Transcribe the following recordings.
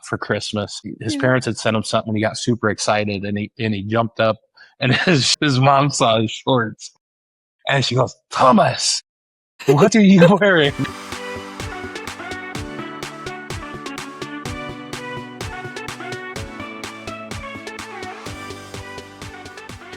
for Christmas. His Yeah. parents had sent him something, and he got super excited, and he jumped up, and his mom saw his shorts, and she goes, "Thomas, what are you wearing?"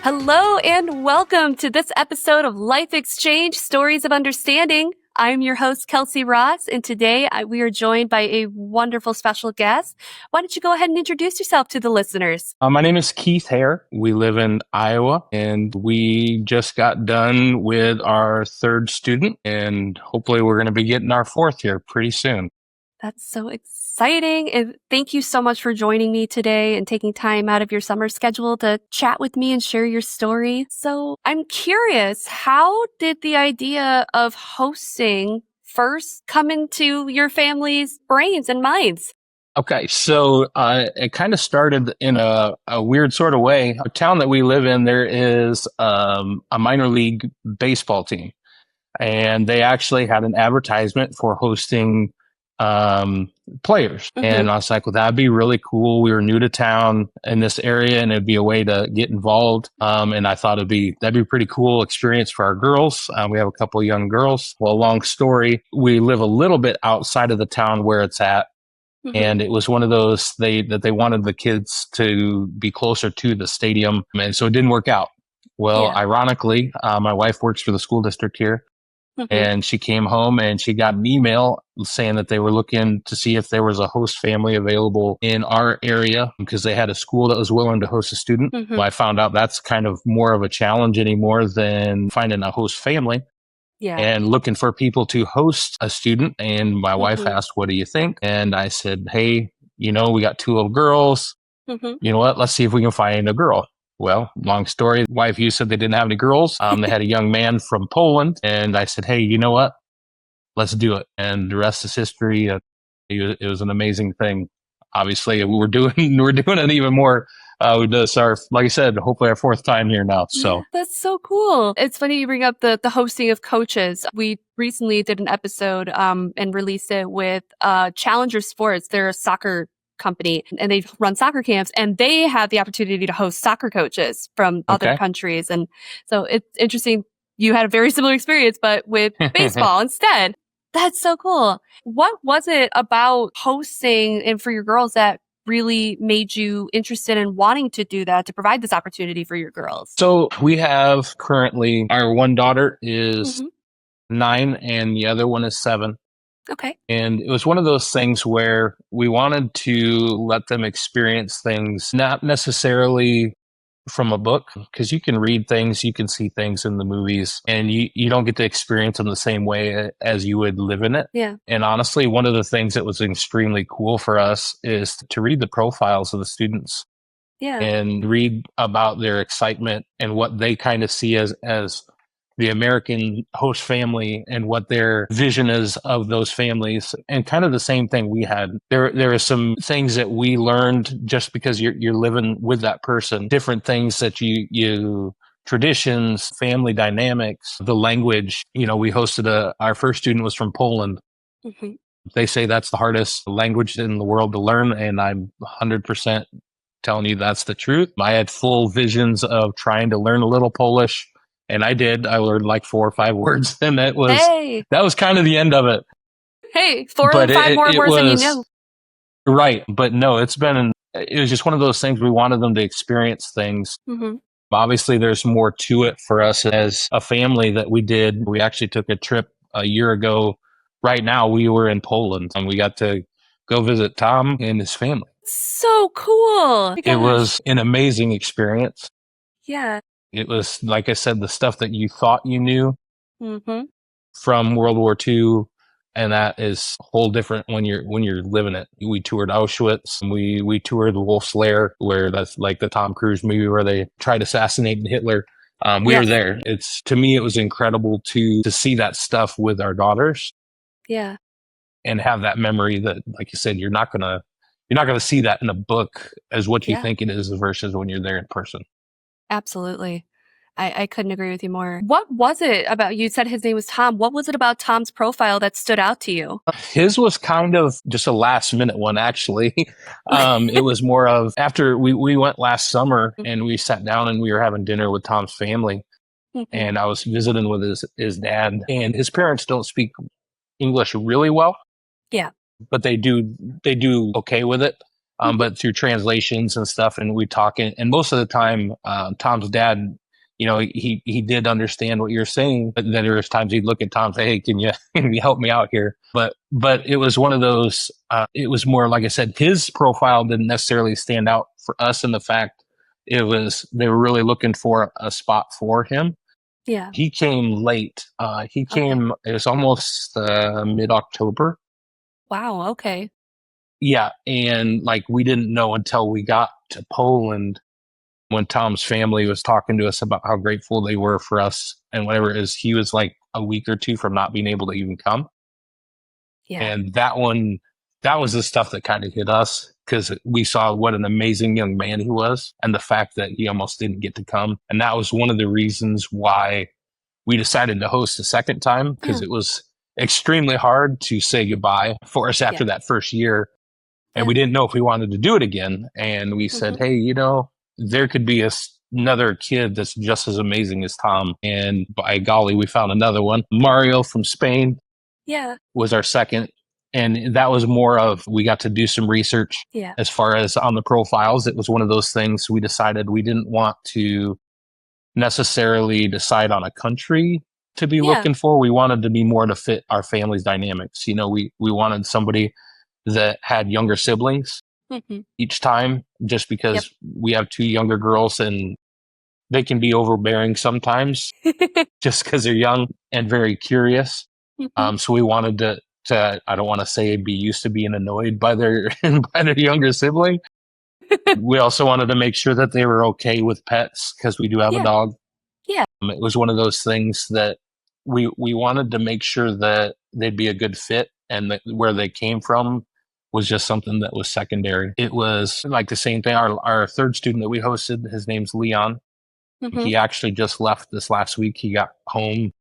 Hello and welcome to this episode of Life Exchange Stories of Understanding. I'm your host, Kelsey Ross, and today we are joined by a wonderful special guest. Why don't you go ahead and introduce yourself to the listeners? My name is Keith Hehr. We live in Iowa, and we just got done with our third student, and hopefully we're going to be getting our fourth here pretty soon. That's so exciting. And thank you so much for joining me today and taking time out of your summer schedule to chat with me and share your story. So I'm curious, how did the idea of hosting first come into your family's brains and minds? Okay, so it kind of started in a weird sort of way. A town that we live in, there is a minor league baseball team, and they actually had an advertisement for hosting players. Mm-hmm. And I was like, well, that'd be really cool. We were new to town in this area, and it'd be a way to get involved. And I thought that'd be a pretty cool experience for our girls. We have a couple of young girls. Well, long story, we live a little bit outside of the town where it's at. Mm-hmm. And it was one of those that they wanted the kids to be closer to the stadium. And so it didn't work out. Well, Ironically, my wife works for the school district here. Mm-hmm. And she came home and she got an email saying that they were looking to see if there was a host family available in our area because they had a school that was willing to host a student. Mm-hmm. Well, I found out that's kind of more of a challenge anymore than finding a host family. Yeah. And looking for people to host a student. And my wife asked, "What do you think?" And I said, "Hey, we got two little girls. Mm-hmm. You know what? Let's see if we can find a girl." Well, long story. YFU said they didn't have any girls. They had a young man from Poland. And I said, "Hey, you know what? Let's do it." And the rest is history. It was an amazing thing. Obviously, we're doing it even more. This like I said, hopefully our fourth time here now. So that's so cool. It's funny you bring up the hosting of coaches. We recently did an episode and released it with Challenger Sports. They're a soccer company and they run soccer camps, and they have the opportunity to host soccer coaches from other countries. And so it's interesting. You had a very similar experience, but with baseball instead. That's so cool. What was it about hosting and for your girls that really made you interested in wanting to do that, to provide this opportunity for your girls? So we have currently, our one daughter is 9 and the other one is 7. Okay. And it was one of those things where we wanted to let them experience things, not necessarily from a book, because you can read things, you can see things in the movies, and you don't get to experience them the same way as you would live in it. Yeah. And honestly, one of the things that was extremely cool for us is to read the profiles of the students. Yeah. And read about their excitement and what they kind of see as the American host family and what their vision is of those families, and kind of the same thing we had. There are some things that we learned just because you're living with that person, different things that you traditions, family dynamics, the language. We hosted our first student was from Poland. Mm-hmm. They say that's the hardest language in the world to learn, and I'm 100% telling you that's the truth. I had full visions of trying to learn a little Polish. And I did. I learned like 4 or 5 words, and that was kind of the end of it. Hey, 4 or 5 more words than you know. Right. But no, it was just one of those things. We wanted them to experience things. Mm-hmm. Obviously, there's more to it for us as a family that we did. We actually took a trip a year ago. Right now, we were in Poland, and we got to go visit Tom and his family. So cool. It was an amazing experience. Yeah. It was, like I said, the stuff that you thought you knew from World War II, and that is a whole different when you're living it. We toured Auschwitz, and we toured the Wolf's Lair, where that's like the Tom Cruise movie where they tried assassinating Hitler. We were there. To me, it was incredible to see that stuff with our daughters. Yeah. And have that memory that, like you said, you're not gonna see that in a book as what you think it is versus when you're there in person. Absolutely. I couldn't agree with you more. What was it about, you said his name was Tom. What was it about Tom's profile that stood out to you? His was kind of just a last minute one, actually. It was more of after we went last summer and we sat down and we were having dinner with Tom's family. Mhm. And I was visiting with his dad, and his parents don't speak English really well, Yeah. but they do okay with it. Mhm. But through translations and stuff, and we talk, and most of the time, Tom's dad, he did understand what you're saying, but then there was times he'd look at Tom and say, "Hey, can you can you help me out here?" But it was one of those. It was more like I said, his profile didn't necessarily stand out for us in the fact they were really looking for a spot for him. Yeah. He came late. He Okay. came. It was almost mid October. Wow. Okay. Yeah, and like we didn't know until we got to Poland when Tom's family was talking to us about how grateful they were for us and whatever it is. He was like a week or two from not being able to even come, Yeah. and that was the stuff that kind of hit us because we saw what an amazing young man he was, and the fact that he almost didn't get to come, and that was one of the reasons why we decided to host a second time because Yeah. it was extremely hard to say goodbye for us Yeah. after that first year. And Yeah. we didn't know if we wanted to do it again. And we said, Mhm. hey, there could be another kid that's just as amazing as Tom. And by golly, we found another one. Mario from Spain Yeah. was our second. And that was more of we got to do some research Yeah. as far as on the profiles. It was one of those things we decided we didn't want to necessarily decide on a country to be Yeah. looking for. We wanted to be more to fit our family's dynamics. We wanted somebody that had younger siblings Mhm. each time, just Yep. because we have two younger girls and they can be overbearing sometimes just because they're young and very curious. Mhm. So we wanted to I don't want to say be used to being annoyed by their by their younger sibling. We also wanted to make sure that they were okay with pets because we do have a Yeah. dog. Yeah. It was one of those things that we wanted to make sure that they'd be a good fit and that where they came from was just something that was secondary. It was like the same thing. Our third student that we hosted, his name's Leon. Mhm. He actually just left this last week. He got home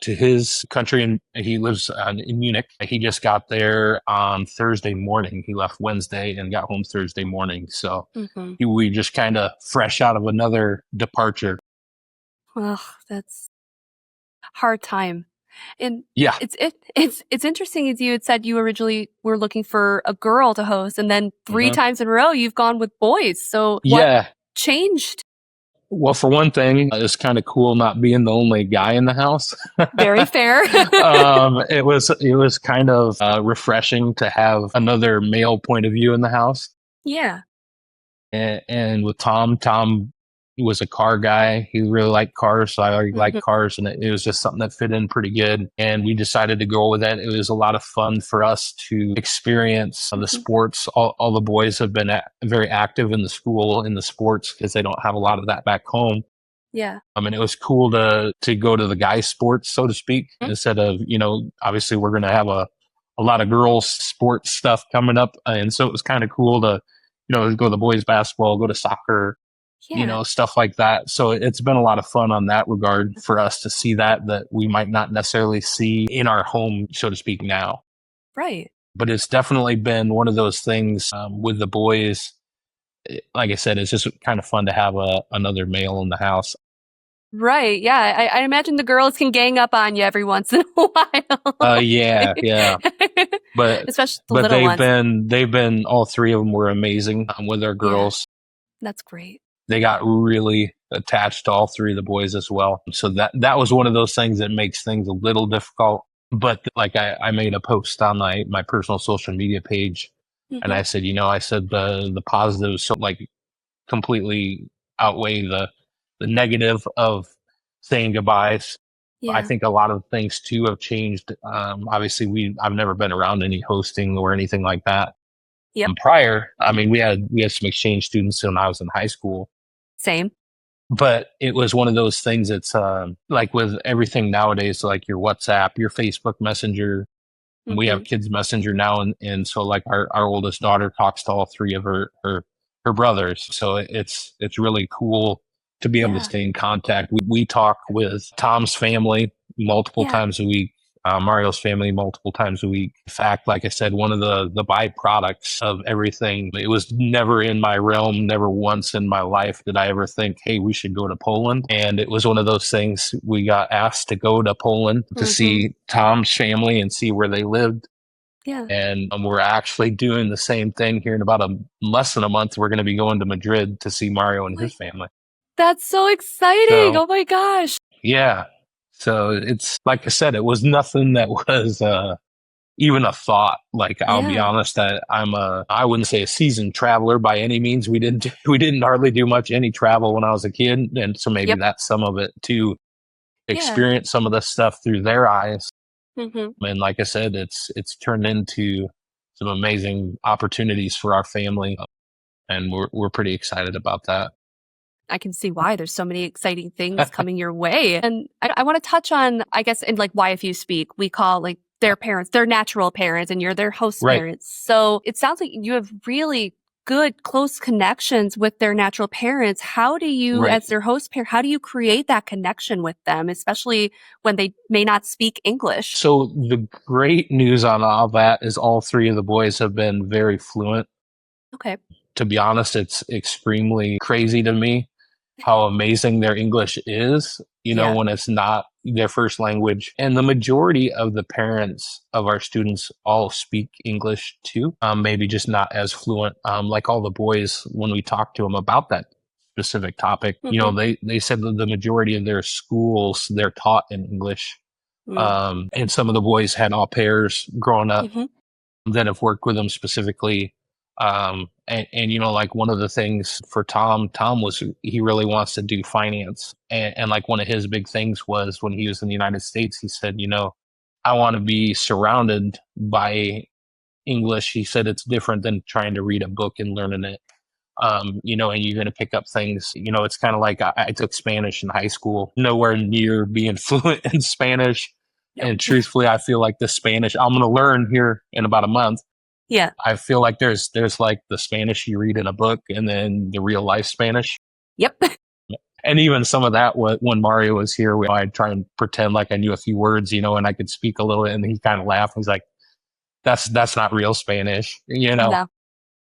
to his country and he lives in Munich. He just got there on Thursday morning. He left Wednesday and got home Thursday morning. So Mhm. we just kind of fresh out of another departure. Ugh, that's hard time. And Yeah. it's interesting, as you had said, you originally were looking for a girl to host, and then 3 Mhm. times in a row you've gone with boys. So what Yeah. changed? Well, for one thing, it's kind of cool not being the only guy in the house. Very fair. It was kind of refreshing to have another male point of view in the house. Yeah. And with Tom was a car guy. He really liked cars, so I already liked Mhm. cars, and it was just something that fit in pretty good. And we decided to go with that. It was a lot of fun for us to experience the Mhm. sports. All the boys have been very active in the school in the sports because they don't have a lot of that back home. Yeah. I mean, it was cool to go to the guys' sports, so to speak, Mm. instead of obviously we're going to have a lot of girls' sports stuff coming up, and so it was kind of cool to go to the boys' basketball, go to soccer, Yeah. stuff like that. So it's been a lot of fun on that regard for us to see that we might not necessarily see in our home, so to speak, now. Right. But it's definitely been one of those things with the boys. Like I said, it's just kind of fun to have another male in the house. Right. Yeah. I imagine the girls can gang up on you every once in a while. Yeah, yeah. But Especially the but little ones. they've been all three of them were amazing with our Yeah. girls. That's great. They got really attached to all three of the boys as well. So that was one of those things that makes things a little difficult. But like I made a post on my personal social media page, and Mhm. I said, I said the positives so like completely outweigh the negative of saying goodbyes. I Yeah. think a lot of things too have changed. Obviously, I've never been around any hosting or anything like that. Yep. Prior, I mean, we had some exchange students when I was in high school, Same. but it was one of those things. It's like with everything nowadays, like your WhatsApp, your Facebook Messenger. We have Mhm. kids Messenger now, and so like our oldest daughter talks to all three of her brothers. So it's really cool to be able to Yeah. stay in contact. We talk with Tom's family multiple Yeah. times a week, Mario's family multiple times a week. In fact, like I said, one of the byproducts of everything, it was never in my realm. Never once in my life did I ever think, hey, we should go to Poland. And it was one of those things. We got asked to go to Poland to Mm-hmm. see Tom's family and see where they lived. Yeah. And we're actually doing the same thing here in about less than a month. We're going to be going to Madrid to see Mario and his Like, family. that's so exciting. So Oh my gosh. yeah. So it's like I said, it was nothing that was even a thought. Like I'll be Yeah. honest, I wouldn't say a seasoned traveler by any means. We didn't hardly do much any travel when I was a kid, and so maybe Yep. that's some of it to Yeah. experience some of this stuff through their eyes. Mm-hmm. And like I said, it's turned into some amazing opportunities for our family, and we're pretty excited about that. I can see why there's so many exciting things coming your way. And I want to touch on, I guess, in like YFU speak, we call like their parents, their natural parents, and you're their host Right. parents. So it sounds like you have really good, close connections with their natural parents. How do you, Right. as their host parent, how do you create that connection with them, especially when they may not speak English? So the great news on all that is all three of the boys have been very fluent. Okay. To be honest, it's extremely crazy to me how amazing their English is, Yeah. when it's not their first language. And the majority of the parents of our students all speak English too, maybe just not as fluent. Like all the boys, when we talked to them about that specific topic, Mm-hmm. they said that the majority of their schools, they're taught in English. And some of the boys had au pairs growing up Mm-hmm. that have worked with them specifically. And like one of the things for Tom was he really wants to do finance. And like one of his big things was when he was in the United States, he said, I want to be surrounded by English. He said it's different than trying to read a book and learning it. And you're going to pick up things, it's kind of like I took Spanish in high school, nowhere near being fluent in Spanish. Yep. And truthfully, I feel like the Spanish I'm going to learn here in about a month. Yeah. I feel like there's like the Spanish you read in a book and then the real life Spanish. Yep. And even some of that when Mario was here, I'd try and pretend like I knew a few words, and I could speak a little, and he kind of laughed. He's like, that's not real Spanish, No.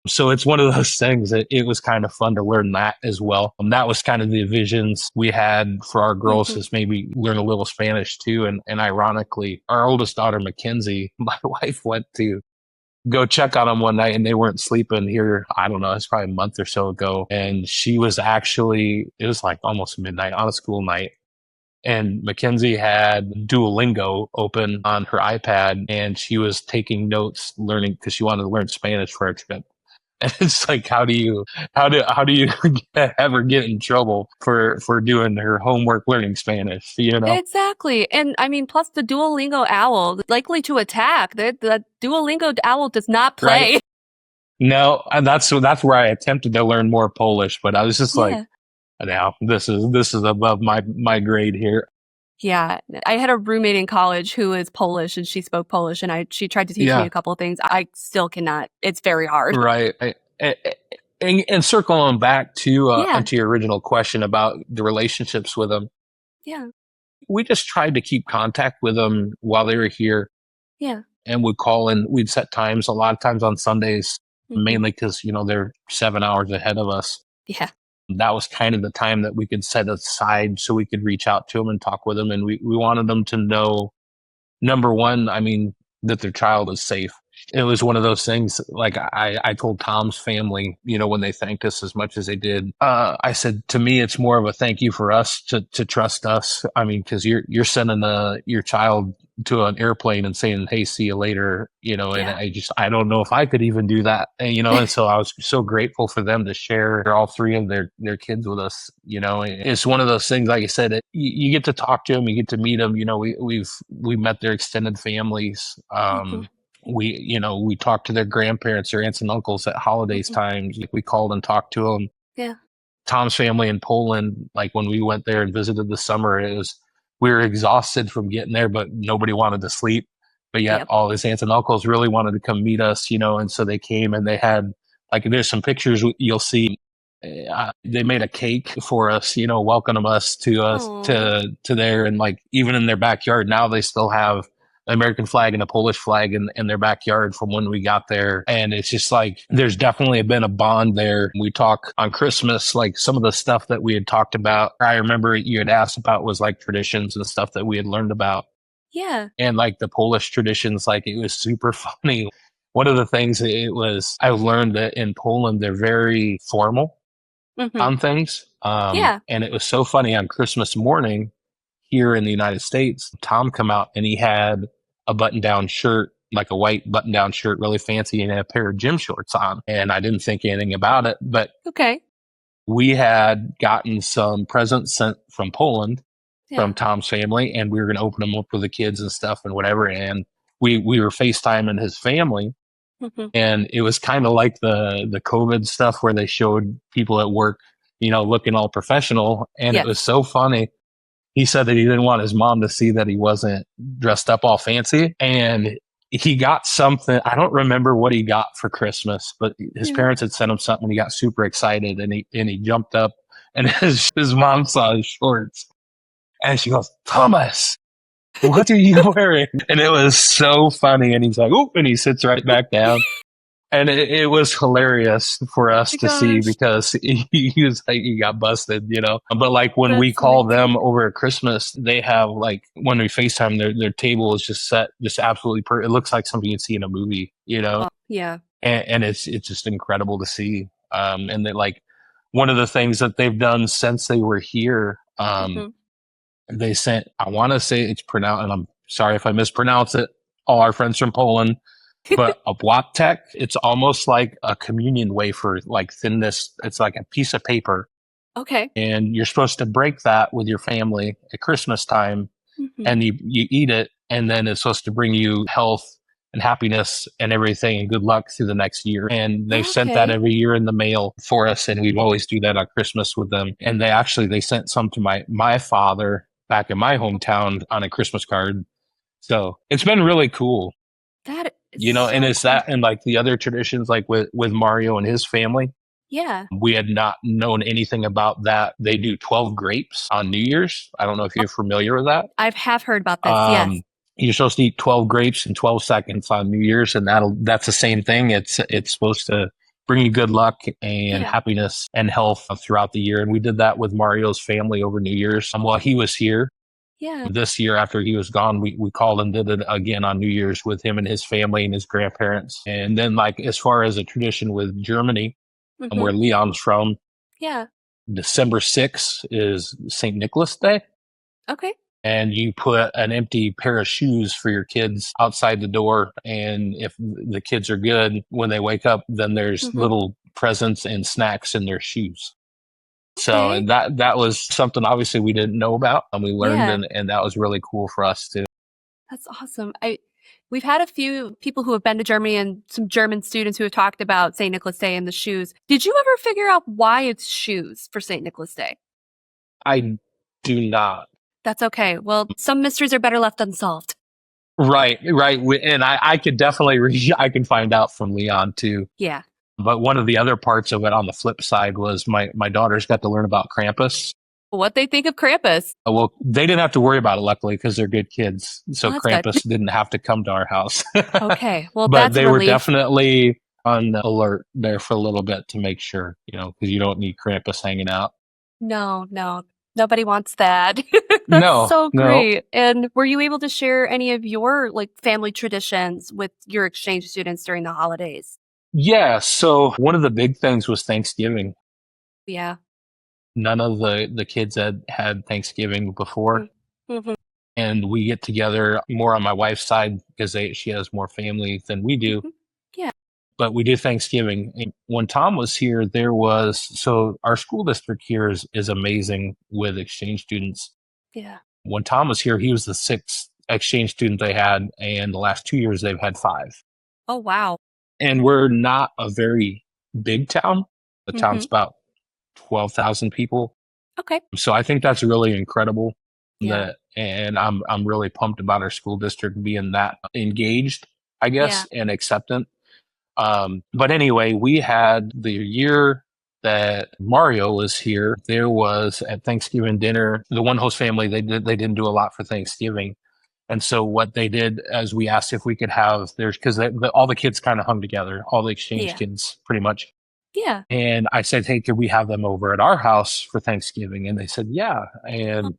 So it's one of those things that it was kind of fun to learn that as well. That was kind of the visions we had for our girls, Mm-hmm. is maybe learn a little Spanish too. And ironically, our oldest daughter, Mackenzie, my wife went to go check on them one night and they weren't sleeping here. I don't know. It's probably a month or so ago. And she was it was like almost midnight on a school night. And Mackenzie had Duolingo open on her iPad and she was taking notes, learning because she wanted to learn Spanish for our trip. And it's like, how do you ever get in trouble for doing her homework learning Spanish? Exactly. And I mean, plus the Duolingo owl likely to attack. The Duolingo owl does not play. Right? No, and that's where I attempted to learn more Polish, but I was just like, now this is above my grade here. Yeah. I had a roommate in college who is Polish and she spoke Polish and she tried to teach me a couple of things. I still cannot. It's very hard. Right. And circling back to onto your original question about the relationships with them. Yeah. We just tried to keep contact with them while they were here. Yeah. And would call and we'd set times, a lot of times on Sundays, mainly because, they're 7 hours ahead of us. Yeah. That was kind of the time that we could set aside so we could reach out to them and talk with them. And we wanted them to know, number one, I mean, that their child is safe. It was one of those things, like I told Tom's family, when they thanked us as much as they did, I said, to me, it's more of a thank you for us to trust us. I mean, because you're sending your child to an airplane and saying, hey, see you later, and I don't know if I could even do that, and so I was so grateful for them to share all three of their kids with us. It's one of those things, like I said, you get to talk to them, you get to meet them, we met their extended families. We talked to their grandparents, their aunts and uncles at holidays times. We called and talked to them. Yeah. Tom's family in Poland, like when we went there and visited this summer, we were exhausted from getting there, but nobody wanted to sleep. But yet all his aunts and uncles really wanted to come meet us, and so they came and they had, like, there's some pictures you'll see. they made a cake for us, welcoming us Oh, to there, and like even in their backyard now they still have the American flag and a Polish flag in their backyard from when we got there. And it's just like there's definitely been a bond there. We talk on Christmas, like some of the stuff that we had talked about. I remember you had asked about was like traditions and stuff that we had learned about. yeah. And like the Polish traditions, like it was super funny. One of the things I learned that in Poland they're very formal Hmm. on things. Yeah. And it was so funny on Christmas morning here in the United States, Tom come out and he had a button down shirt, like a white button down shirt, really fancy, and a pair of gym shorts on. And I didn't think anything about it, but Okay. we had gotten some presents sent from Poland from Yeah. Tom's family, and we were going to open them up with the kids and stuff and whatever. And we were FaceTiming his family, Hmm. and it was kind of like the COVID stuff where they showed people at work, looking all professional, and it was Yes. so funny. He said that he didn't want his mom to see that he wasn't dressed up all fancy, and he got something. I don't remember what he got for Christmas, but his Yeah. parents had sent him something. And he got super excited, and he jumped up, and his mom saw his shorts, and she goes, "Thomas, what are you wearing?" And it was so funny. And he's like, "Oh," and he sits right back down. And it was hilarious for Oh us my to see gosh. because he was like, he got busted. But like when we That's call amazing. them over at Christmas, they have like when we FaceTime, their table is just set just absolutely it looks like something you'd see in a movie. Oh, yeah. And it's just incredible to see. And they like one of the things that they've done since they were here, Hmm. they sent, I want to say it's pronounced, and I'm sorry if I mispronounce it, all our friends from Poland, but a Waptek, it's almost like a communion wafer, like thinness. It's like a piece of paper. Okay. And you're supposed to break that with your family at Christmas time, Hmm. and you eat it. And then it's supposed to bring you health and happiness and everything and good luck through the next year. And they've sent that Okay. every year in the mail for us. And we'd always do that on Christmas with them. And they sent some to my father back in my hometown on a Christmas card. So it's been really cool. That is And so it's cool. that and like the other traditions, like with Mario and his family. Yeah. We had not known anything about that. They do 12 grapes on New Year's. I don't know if you're familiar with that. I have heard about this. Yes. Um, you're supposed to eat 12 grapes in 12 seconds on New Year's, and that's the same thing. It's supposed to bring you good luck and Yeah. happiness and health throughout the year. And we did that with Mario's family over New Year's. While he was here, Yeah. this year after he was gone, we called and did it again on New Year's with him and his family and his grandparents. And then like as far as a tradition with Germany and Hmm. where Leon's from, Yeah. December 6th is St. Nicholas Day. Okay. And you put an empty pair of shoes for your kids outside the door. And if the kids are good, when they wake up, then there's Hmm. little presents and snacks in their shoes. So Okay. that was something obviously we didn't know about, and we learned, Yeah. and that was really cool for us too. That's awesome. We've had a few people who have been to Germany and some German students who have talked about St. Nicholas Day and the shoes. Did you ever figure out why it's shoes for St. Nicholas Day? I do not. That's okay. Well, some mysteries are better left unsolved. Right, right. And I could definitely, I can find out from Leon too. Yeah. But one of the other parts of it on the flip side was my daughters got to learn about Krampus. What they think of Krampus. Well, they didn't have to worry about it, luckily, because they're good kids. So Well, that's good. Krampus didn't have to come to our house. Okay. Well, But that's a they were relief. definitely on alert there for a little bit to make sure, because you don't need Krampus hanging out. No, no. Nobody wants that. That's No, so no. great. And were you able to share any of your like family traditions with your exchange students during the holidays? Yeah. So one of the big things was Thanksgiving. Yeah. None of the kids had Thanksgiving before. Mm-hmm. And we get together more on my wife's side because she has more family than we do. Hmm. Yeah. But we do Thanksgiving. And when Tom was here, so our school district here is amazing with exchange students. Yeah. When Tom was here, he was the sixth exchange student they had, and the last 2 years they've had five. Oh, wow. And we're not a very big town. The Mm-hmm. town's about 12,000 people. Okay. So I think that's really incredible. Yeah. And I'm really pumped about our school district being that engaged, I Yeah. guess, and acceptant. But anyway, we had the year that Mario was here. There was at Thanksgiving dinner, the one host family, they didn't do a lot for Thanksgiving. And so what they did is we asked if we could have theirs because all the kids kind of hung together, all the exchange Yeah. kids pretty much. Yeah. And I said, hey, could we have them over at our house for Thanksgiving? And they said, yeah. Oh, And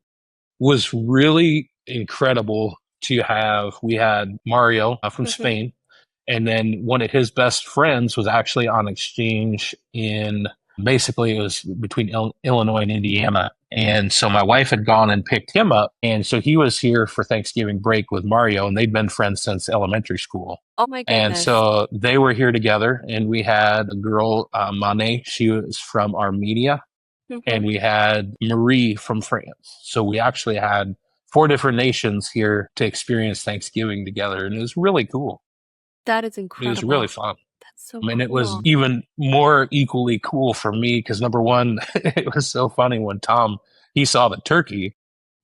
was really incredible to have. We had Mario from mhm. Spain, and then one of his best friends was actually on exchange in basically it was between Illinois and Indiana. And so my wife had gone and picked him up. And so he was here for Thanksgiving break with Mario, and they'd been friends since elementary school. Oh my And goodness. so they were here together, and we had a girl, Mane. She was from Armenia, Mhm. and we had Marie from France. So we actually had four different nations here to experience Thanksgiving together, and it was really cool. That is It was really incredible. fun. That's so I mean, it was cool. even more equally cool for me because number one, it was so funny when Tom he saw the turkey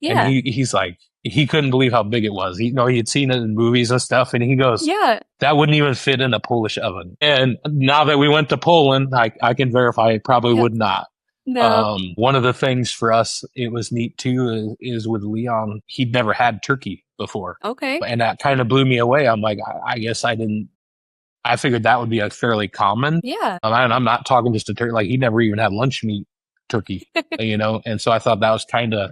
and Yeah. he's like he couldn't believe how big it was. He had seen it in movies and stuff, and he goes, Yeah. that wouldn't even fit in a Polish oven. And now that we went to Poland, I can verify it probably Yep. would not. No. One of the things for us, it was neat too, is with Leon, he'd never had turkey before. Okay. And that kind of blew me away. I'm like, I guess I didn't, I figured that would be a fairly common. Yeah. And I'm not talking just a turkey, like he never even had lunch meat turkey, and so I thought that was kind of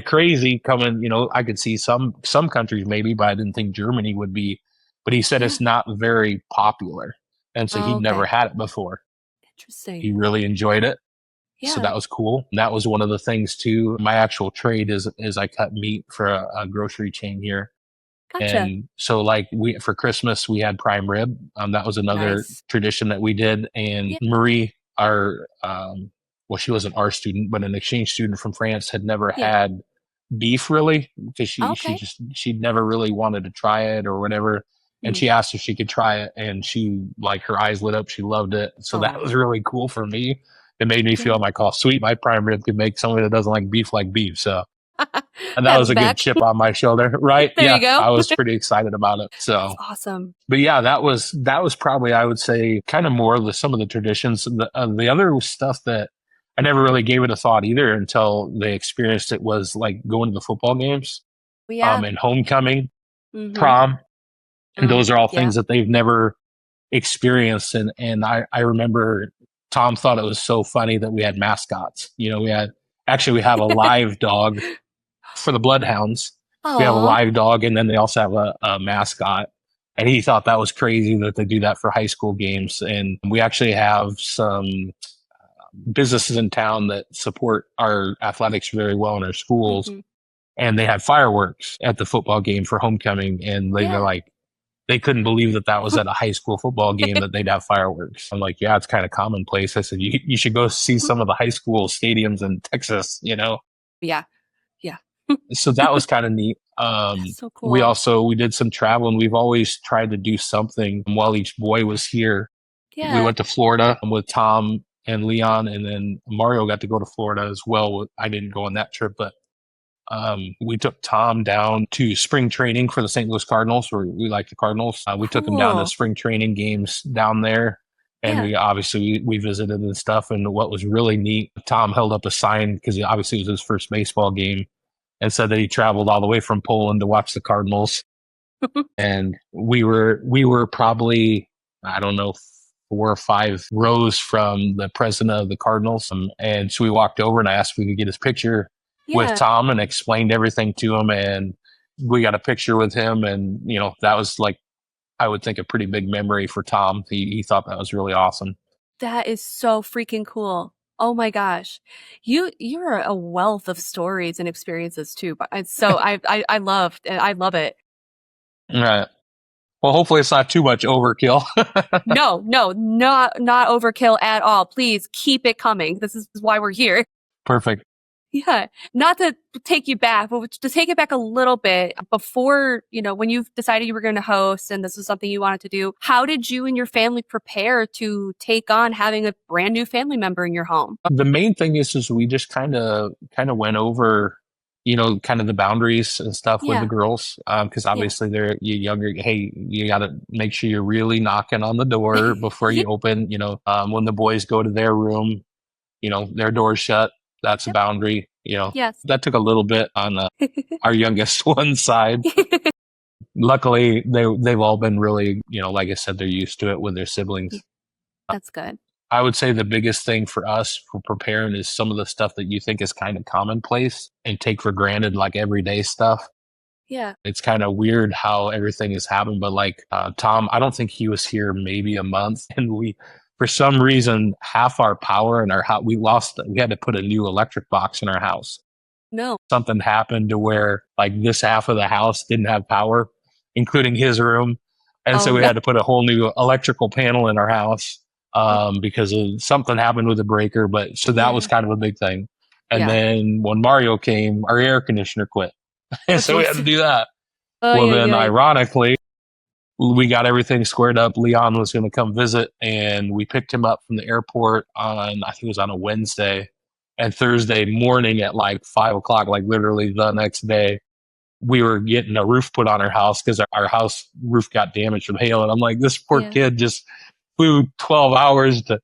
crazy coming, I could see some countries maybe, but I didn't think Germany would be, but he said Yeah. it's not very popular. And so Oh, he'd never okay. had it before. Interesting. He really enjoyed it. So Yeah. that was cool. And that was one of the things too. My actual trade is I cut meat for a grocery chain here. Gotcha. And so like we for Christmas we had prime rib. That was another Nice. tradition that we did. And Yeah. Marie, our well, she wasn't our student, but an exchange student from France had never Yeah. had beef really because Okay. she'd never really wanted to try it or whatever. And Hmm. she asked if she could try it, and she like her eyes lit up. She loved it. So that Oh. was really cool for me. It made me Yeah. feel like, oh, sweet, my prime rib could make somebody that doesn't like beef. So and that Pat was on the a good back. chip on my shoulder, right? There you Yeah, go. I was pretty excited about it. That's So, awesome. but yeah, that was probably I would say kind of more of some of the traditions. The other stuff that I never really gave it a thought either until they experienced it was like going to the football games, Yeah. and homecoming, Mm-hmm. prom, and Oh, those are all yeah. things that they've never experienced. And I remember Tom thought it was so funny that we had mascots. We have a live dog for the bloodhounds. We have a Aw. live dog, and then they also have a mascot. And he thought that was crazy that they do that for high school games. And we actually have some businesses in town that support our athletics very well in our schools, Mm-hmm. and they had fireworks at the football game for homecoming. And they were Yeah. like, they couldn't believe that was at a high school football game that they'd have fireworks. I'm like, yeah, it's kind of commonplace. I said, you should go see some of the high school stadiums in Texas. Yeah. Yeah. So that was kind of neat. That's so We cool. did some traveling. We've always tried to do something while each boy was here. We Yeah. went to Florida with Tom and Leon, and then Mario got to go to Florida as well. I didn't go on that trip, but we took Tom down to spring training for the St. Louis Cardinals, where we like the Cardinals. We took him down to Cool. spring training games down there. And Yeah. we obviously we visited and stuff. And what was really neat, Tom held up a sign because obviously it was his first baseball game, and said that he traveled all the way from Poland to watch the Cardinals. And we were probably, I don't know, 4 or 5 rows from the president of the Cardinals. And so we walked over and I asked if we could get his picture with Yeah. Tom and explained everything to him. And we got a picture with him. And, that was like, I would think a pretty big memory for Tom. He thought that was really awesome. That is so freaking cool. Oh my gosh. You're a wealth of stories and experiences too. But I love it. All right. Well, hopefully it's not too much overkill. No, not overkill at all. Please keep it coming. This is why we're here. Perfect. Yeah. Not to take you back, but to take it back a little bit before, when you decided you were going to host and this was something you wanted to do, how did you and your family prepare to take on having a brand new family member in your home? The main thing is we just kind of went over, kind of the boundaries and stuff with the Yeah. girls, because Yeah. obviously they're younger. Hey, you got to make sure you're really knocking on the door before Yeah. you open. When the boys go to their room, their door's shut. That's a Yep. boundary. Yes. That took a little bit on our youngest one's side. Luckily, they've all been really, like I said, they're used to it with their siblings. That's good. I would say the biggest thing for us for preparing is some of the stuff that you think is kind of commonplace and take for granted, like everyday stuff. Yeah. It's kind of weird how everything has happened, but like Tom, I don't think he was here maybe a month, and for some reason, half our power in our house, we had to put a new electric box in our house. No. Something happened to where like this half of the house didn't have power, including his room. And so we had to put a whole new electrical panel in our house because something happened with the breaker. But so that was kind of a big thing. And then when Mario came, our air conditioner quit. And so we had to do that. Ironically, we got everything squared up. Leon was going to come visit, and we picked him up from the airport on, I think it was on a Wednesday. And Thursday morning at like 5 o'clock, like literally the next day, we were getting a roof put on our house because our house roof got damaged from hail. And I'm like, this poor kid just flew 12 hours to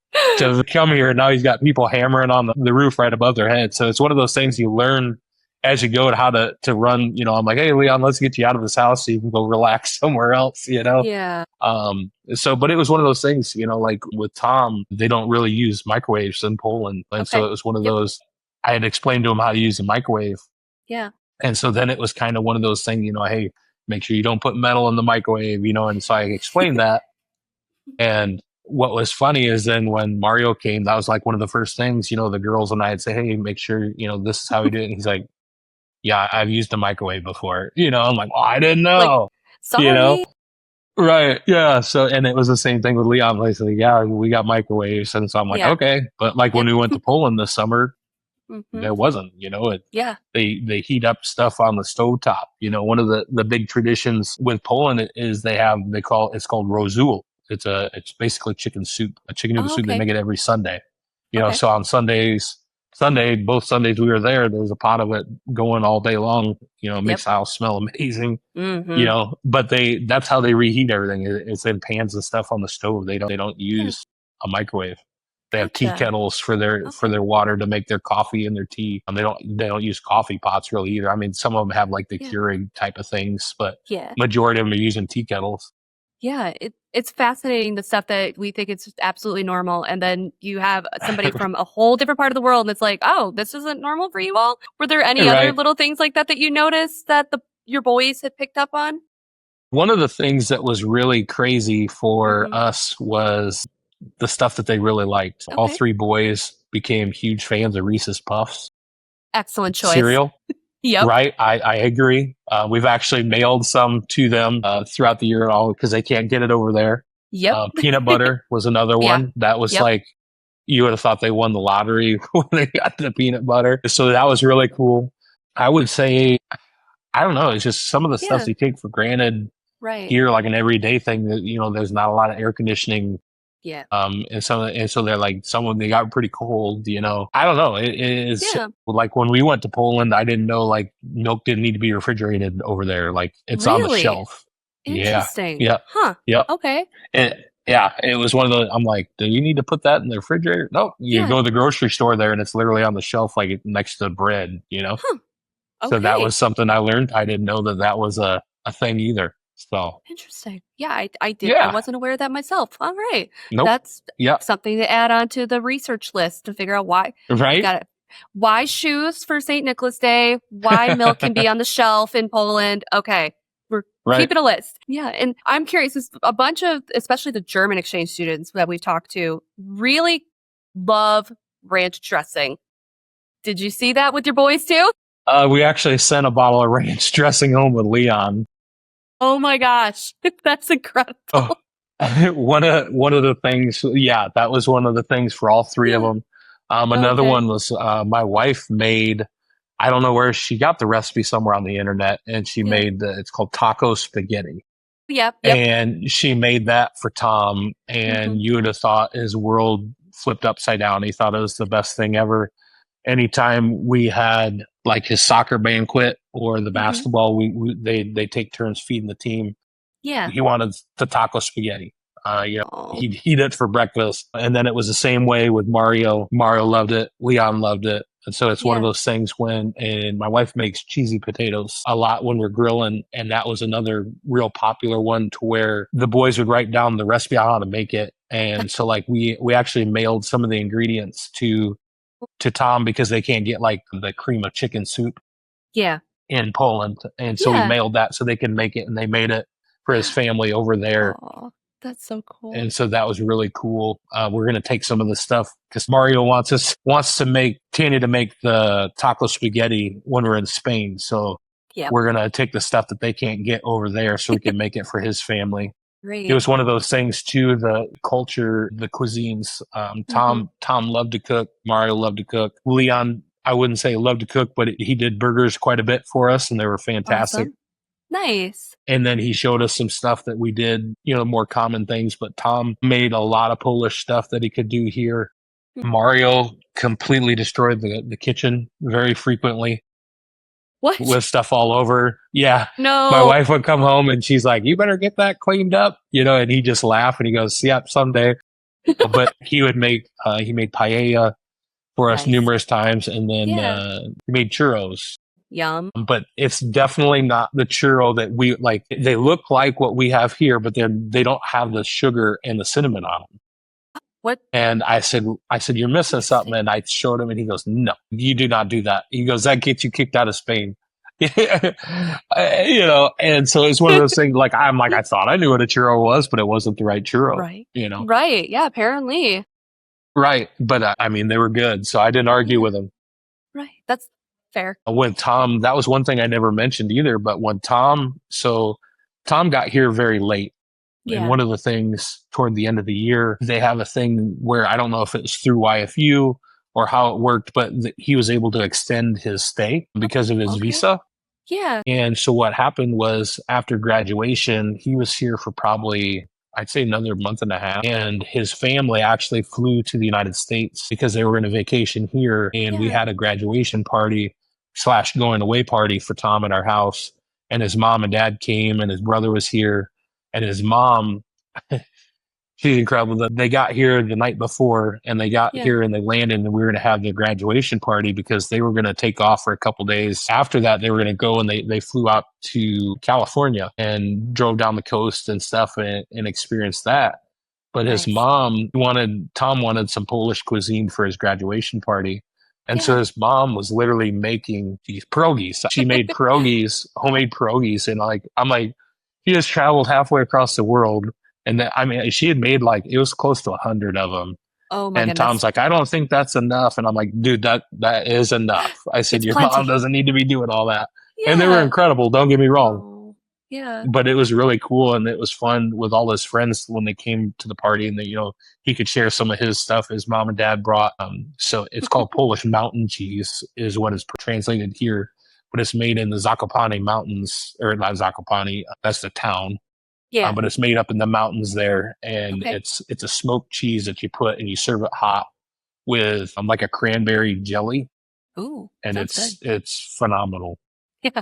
come here. And now he's got people hammering on the roof right above their head. So it's one of those things you learn as you go and how to run. I'm like, hey, Leon, let's get you out of this house so you can go relax somewhere else, Yeah. But it was one of those things, like with Tom, they don't really use microwaves in Poland. And so it was one of those, I had explained to him how to use a microwave. Yeah. And so then it was kind of one of those things, hey, make sure you don't put metal in the microwave, and so I explained that. And what was funny is then when Mario came, that was like one of the first things, the girls and I would say, hey, make sure, this is how we do it. And he's like, yeah, I've used a microwave before. I'm like, I didn't know. Sorry. Right. Yeah. So, and it was the same thing with Leon. Like, yeah, we got microwaves. And so I'm like, okay. But like when we went to Poland this summer, there wasn't, they heat up stuff on the stovetop. One of the big traditions with Poland is it's called rosul. It's basically chicken soup, a chicken noodle soup. They make it every Sunday. So on both Sundays we were there was a pot of it going all day long. It makes the house smell amazing. But that's how they reheat everything. It's in pans and stuff on the stove. They don't use a microwave. They have tea kettles for their water to make their coffee and their tea. They don't use coffee pots really either. I mean, some of them have like the Keurig type of things, but majority of them are using tea kettles. Yeah, it's fascinating, the stuff that we think it's just absolutely normal. And then you have somebody from a whole different part of the world and it's like, oh, this isn't normal for you all? Were there any other little things like that you noticed that your boys had picked up on? One of the things that was really crazy for us was the stuff that they really liked. All three boys became huge fans of Reese's Puffs. Excellent choice. Cereal. Yep. Right. I agree. We've actually mailed some to them throughout the year and all because they can't get it over there. Yep. Peanut butter was another one. That was like, you would have thought they won the lottery when they got the peanut butter. So that was really cool. I would say, I don't know. It's just some of the stuff they take for granted here, like an everyday thing that, there's not a lot of air conditioning. Yeah. And so they're like, some of them, they got pretty cold, I don't know. It is like when we went to Poland, I didn't know like milk didn't need to be refrigerated over there. Like it's on the shelf. Interesting. Yeah. Huh. Yep. Okay. It was one of those, I'm like, do you need to put that in the refrigerator? No, you go to the grocery store there and it's literally on the shelf, like next to the bread, Huh. Okay. So that was something I learned. I didn't know that was a thing either. So interesting. Yeah, I did. I wasn't aware of that myself. All right. Nope. That's something to add on to the research list to figure out why. Right. Got it. Why shoes for St. Nicholas Day? Why milk can be on the shelf in Poland? Okay. We're keeping a list. Yeah. And I'm curious, a bunch of, especially the German exchange students that we've talked to, really love ranch dressing. Did you see that with your boys too? We actually sent a bottle of ranch dressing home with Leon. Oh my gosh, that's incredible. Oh, one of the things, that was one of the things for all three of them. Another one was my wife made, I don't know where she got the recipe, somewhere on the internet, and she made it's called taco spaghetti. Yep. And she made that for Tom, and you would have thought his world flipped upside down. He thought it was the best thing ever. Anytime we had like his soccer banquet or the basketball, they take turns feeding the team. Yeah. He wanted the taco spaghetti. Oh, He'd eat it for breakfast. And then it was the same way with Mario. Mario loved it. Leon loved it. And so it's one of yeah. those things and my wife makes cheesy potatoes a lot when we're grilling. And that was another real popular one to where the boys would write down the recipe on how to make it. And so like we actually mailed some of the ingredients to Tom because they can't get like the cream of chicken soup Yeah. in Poland. And so we Yeah. mailed that so they can make it and they made it for his family over there. Oh, that's so cool. And so that was really cool. We're going to take some of the stuff because Mario wants to make Tanya to make the taco spaghetti when we're in Spain. So Yep. we're going to take the stuff that they can't get over there so we can make it for his family. It Great. was one of those things too, the culture, the cuisines. Tom loved to cook. Mario loved to cook. Leon, I wouldn't say loved to cook, but he did burgers quite a bit for us and they were fantastic. Awesome. Nice. And then he showed us some stuff that we did, more common things, but Tom made a lot of Polish stuff that he could do here. Mario completely destroyed the kitchen very frequently What? with stuff all over. Yeah. No. My wife would come home and she's like, you better get that cleaned up, and he just laughed and he goes, yep, someday. But he would he made paella for us Nice. numerous times. And then he made churros. Yum. But it's definitely not the churro that we like. They look like what we have here, but they don't have the sugar and the cinnamon on them. What? And I said, you're missing something. And I showed him and he goes, no, you do not do that. He goes, that gets you kicked out of Spain. And so it's one of those things like, I thought I knew what a churro was, but it wasn't the right churro, Right. Right. Right. Yeah, apparently. Right. But they were good. So I didn't argue with him. Right. That's fair. When Tom, that was one thing I never mentioned either, but when Tom got here very late. Yeah. And one of the things toward the end of the year, they have a thing where I don't know if it was through YFU or how it worked, but he was able to extend his stay because of his visa. Yeah. And so what happened was after graduation, he was here for probably, I'd say another month and a half. And his family actually flew to the United States because they were in a vacation here. And we had a graduation party / going away party for Tom at our house. And his mom and dad came and his brother was here. And his mom, she's incredible. They got here the night before and they got here and they landed and we were going to have their graduation party because they were going to take off for a couple days. After that, they were going to go and they flew out to California and drove down the coast and stuff and experienced that. But his mom Tom wanted some Polish cuisine for his graduation party. And so his mom was literally making these pierogies. She made pierogies, homemade pierogies. And I'm like, she just traveled halfway across the world. And she had made it was close to 100 of them. Oh my goodness. Tom's like, I don't think that's enough. And I'm like, dude, that is enough. I said, your mom doesn't need to be doing all that. Yeah. And they were incredible. Don't get me wrong. Oh, yeah. But it was really cool. And it was fun with all his friends when they came to the party and he could share some of his stuff his mom and dad brought. So it's called Polish mountain cheese is what is translated here. But it's made in the Zakopane mountains, or not Zakopane, that's the town. Yeah. But it's made up in the mountains there. And it's a smoked cheese that you put and you serve it hot with like a cranberry jelly. Ooh. And it's phenomenal. Yeah.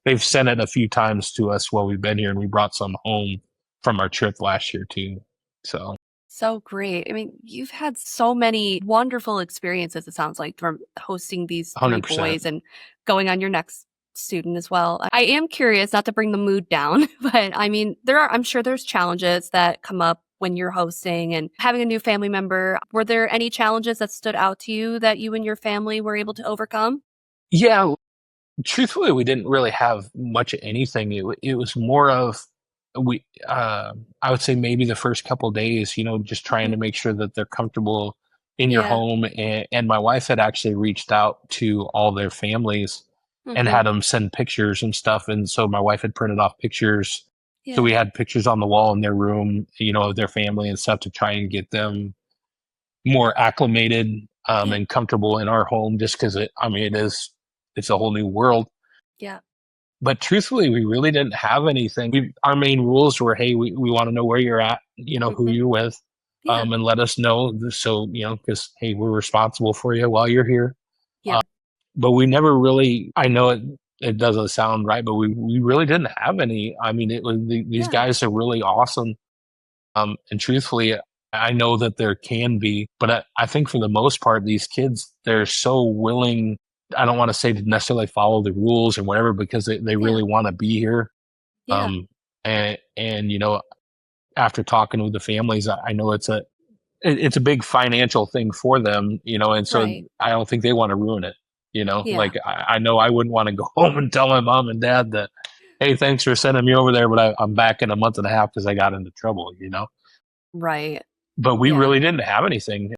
They've sent it a few times to us while we've been here and we brought some home from our trip last year too. So great. I mean, you've had so many wonderful experiences, it sounds like, from hosting these 3 boys and going on your next student as well. I am curious, not to bring the mood down, but I mean, I'm sure there's challenges that come up when you're hosting and having a new family member. Were there any challenges that stood out to you that you and your family were able to overcome? Yeah. Truthfully, we didn't really have much of anything. It was more of I would say maybe the first couple of days, just trying to make sure that they're comfortable in your home. And my wife had actually reached out to all their families and had them send pictures and stuff. And so my wife had printed off pictures. Yeah. So we had pictures on the wall in their room, of their family and stuff to try and get them more acclimated and comfortable in our home, just because it's a whole new world. Yeah. But truthfully, we really didn't have anything. Our main rules were, hey, we want to know where you're at, who you're with, and let us know. So, because, hey, we're responsible for you while you're here. Yeah. But we never really, I know it doesn't sound right, but we really didn't have any. I mean, it was these guys are really awesome. And truthfully, I know that there can be, but I think for the most part, these kids, they're so willing. I don't want to say to necessarily follow the rules or whatever, because they Yeah. really want to be here. Yeah. And, after talking with the families, I know it's a big financial thing for them, and so Right. I don't think they want to ruin it. Yeah. Like I know I wouldn't want to go home and tell my mom and dad that, hey, thanks for sending me over there, but I'm back in a month and a half because I got into trouble. Right. But we Yeah. really didn't have anything.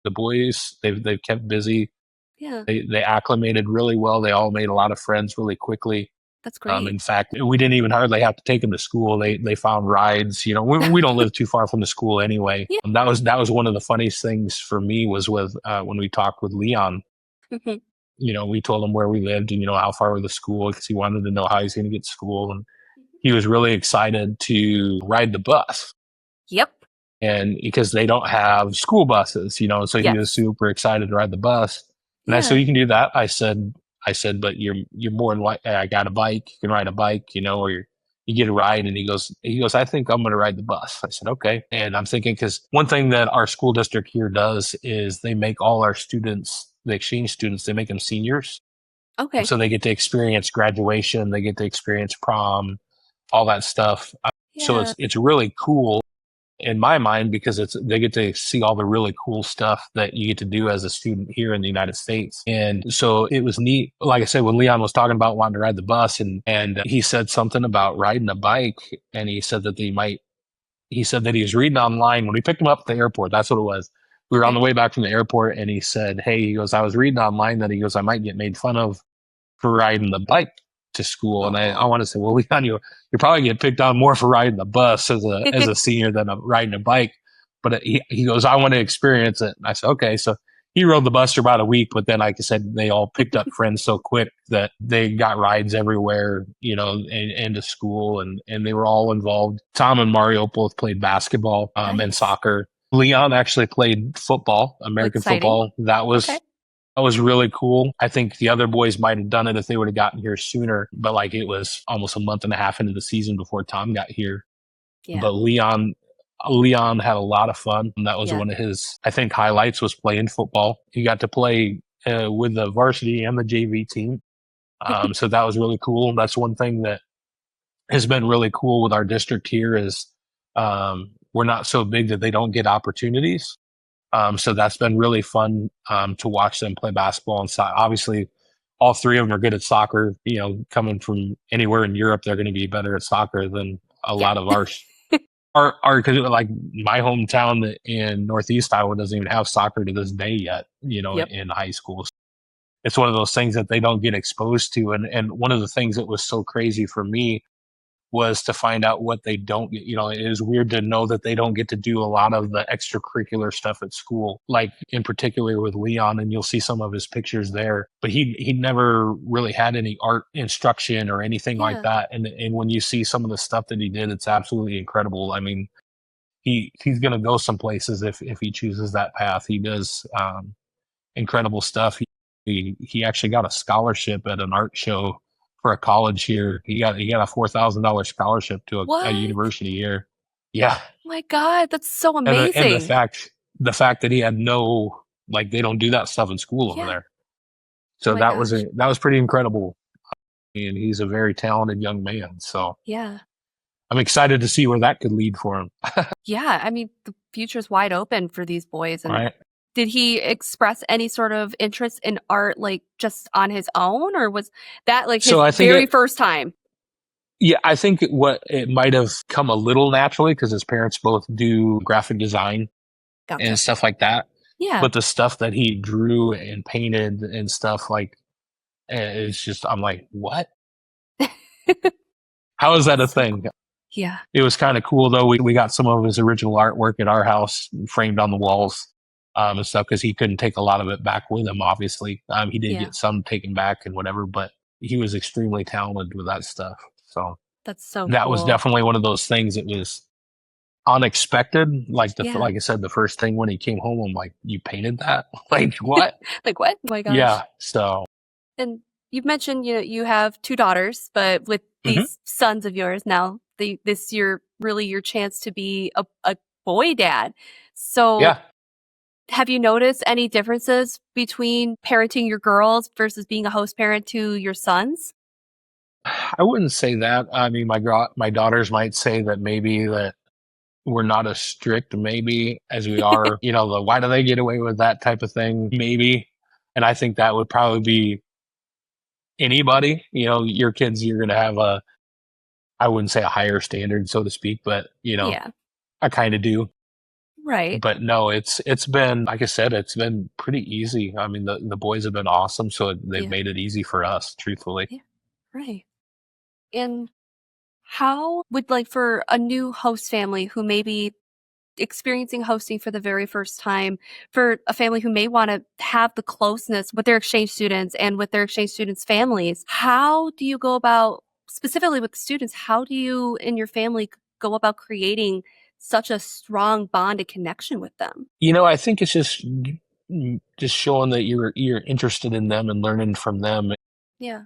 The boys, they've kept busy. Yeah. They acclimated really well. They all made a lot of friends really quickly. That's great. In fact, we didn't even hardly have to take them to school. They found rides. We don't live too far from the school anyway. Yeah. That was one of the funniest things for me was with when we talked with Leon. We told him where we lived and how far was the school because he wanted to know how he's going to get to school, and he was really excited to ride the bus. Yep. And because they don't have school buses, so he was Yes. super excited to ride the bus. And I said, Yeah. you can do that. I said, but you're more than like, I got a bike. You can ride a bike, or you get a ride. And he goes, I think I'm going to ride the bus. I said, okay. And I'm thinking, because one thing that our school district here does is they make all our students, the exchange students, they make them seniors. Okay. So they get to experience graduation. They get to experience prom, all that stuff. So Yeah. it's really cool in my mind, because they get to see all the really cool stuff that you get to do as a student here in the United States. And so it was neat. Like I said, when Leon was talking about wanting to ride the bus, and he said something about riding a bike, and he said that he said that he was reading online when we picked him up at the airport. That's what it was. We were on the way back from the airport, and he said, hey, he goes, I was reading online that, he goes, I might get made fun of for riding the bike to school. And I want to say, well, Leon, you probably get picked on more for riding the bus as a senior than riding a bike. But he goes, I want to experience it. And I said, okay. So he rode the bus for about a week, but then, like I said, they all picked up friends so quick that they got rides everywhere, and to school, and they were all involved. Tom and Mario both played basketball and soccer. Leon actually played football, American football. That was really cool. I think the other boys might have done it if they would have gotten here sooner, but like it was almost a month and a half into the season before Tom got here. Yeah. But Leon had a lot of fun. And that was one of his, I think, highlights was playing football. He got to play with the varsity and the JV team. So that was really cool. That's one thing that has been really cool with our district here is we're not so big that they don't get opportunities. So that's been really fun to watch them play basketball and soccer. Obviously, all three of them are good at soccer. Coming from anywhere in Europe, they're going to be better at soccer than a lot of ours. Because like my hometown in Northeast Iowa doesn't even have soccer to this day yet. In high school, it's one of those things that they don't get exposed to. And one of the things that was so crazy for me was to find out what they don't get. It is weird to know that they don't get to do a lot of the extracurricular stuff at school, like in particular with Leon, and you'll see some of his pictures there. But he never really had any art instruction or anything like that. And when you see some of the stuff that he did, it's absolutely incredible. I mean, he's going to go some places if he chooses that path. He does incredible stuff. He actually got a scholarship at an art show for a college here. He got a $4,000 scholarship to a university here. Yeah. Oh my God, that's so amazing. And the fact that he had no, like, they don't do that stuff in school over there. So that was pretty incredible. And he's a very talented young man. So I'm excited to see where that could lead for him. Yeah, I mean, the future's wide open for these boys. And right. Did he express any sort of interest in art, like just on his own, or was that like his very first time? Yeah, I think it might have come a little naturally because his parents both do graphic design and stuff like that. Yeah. But the stuff that he drew and painted and stuff, like, it's just, I'm like, what? How is that a thing? Yeah. It was kind of cool, though. We got some of his original artwork at our house framed on the walls and stuff because he couldn't take a lot of it back with him, obviously. He did get some taken back and whatever, but he was extremely talented with that stuff. So that's so that cool. was definitely one of those things that was unexpected. Like like I said, the first thing when he came home, I'm like, you painted that? Like what? Like what? Oh my gosh. Yeah. So. And you've mentioned, you have two daughters, but with these sons of yours now, this your really your chance to be a boy dad. So Yeah. have you noticed any differences between parenting your girls versus being a host parent to your sons? I wouldn't say that. I mean, my daughters might say that maybe that we're not as strict, maybe as we are. The why do they get away with that type of thing? Maybe, and I think that would probably be anybody. Your kids, you're going to have I wouldn't say a higher standard, so to speak, but Yeah, I kind of do. right. But no, it's been, like I said, it's been pretty easy. I mean, the boys have been awesome, so they've Yeah, made it easy for us, truthfully. yeah, right. And how would like for a new host family who may be experiencing hosting for the very first time, for a family who may want to have the closeness with their exchange students and with their exchange students' families, how do you go about, specifically with the students, how do you and your family go about creating such a strong bond and connection with them? I think it's just showing that you're interested in them and learning from them. Yeah.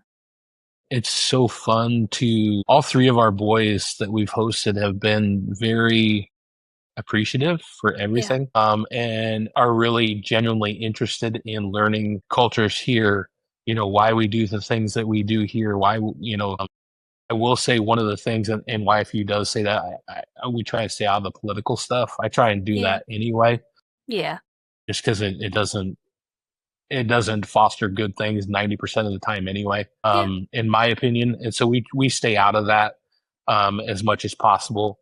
It's so fun to all three of our boys that we've hosted have been very appreciative for Yeah. everything, and are really genuinely interested in learning cultures here, why we do the things that we do here, why, I will say one of the things, and YFU does say that we try and stay out of the political stuff. I try and do Yeah. that anyway, Yeah. just because it doesn't foster good things 90% of the time anyway, Yeah. in my opinion. And so we stay out of that as much as possible.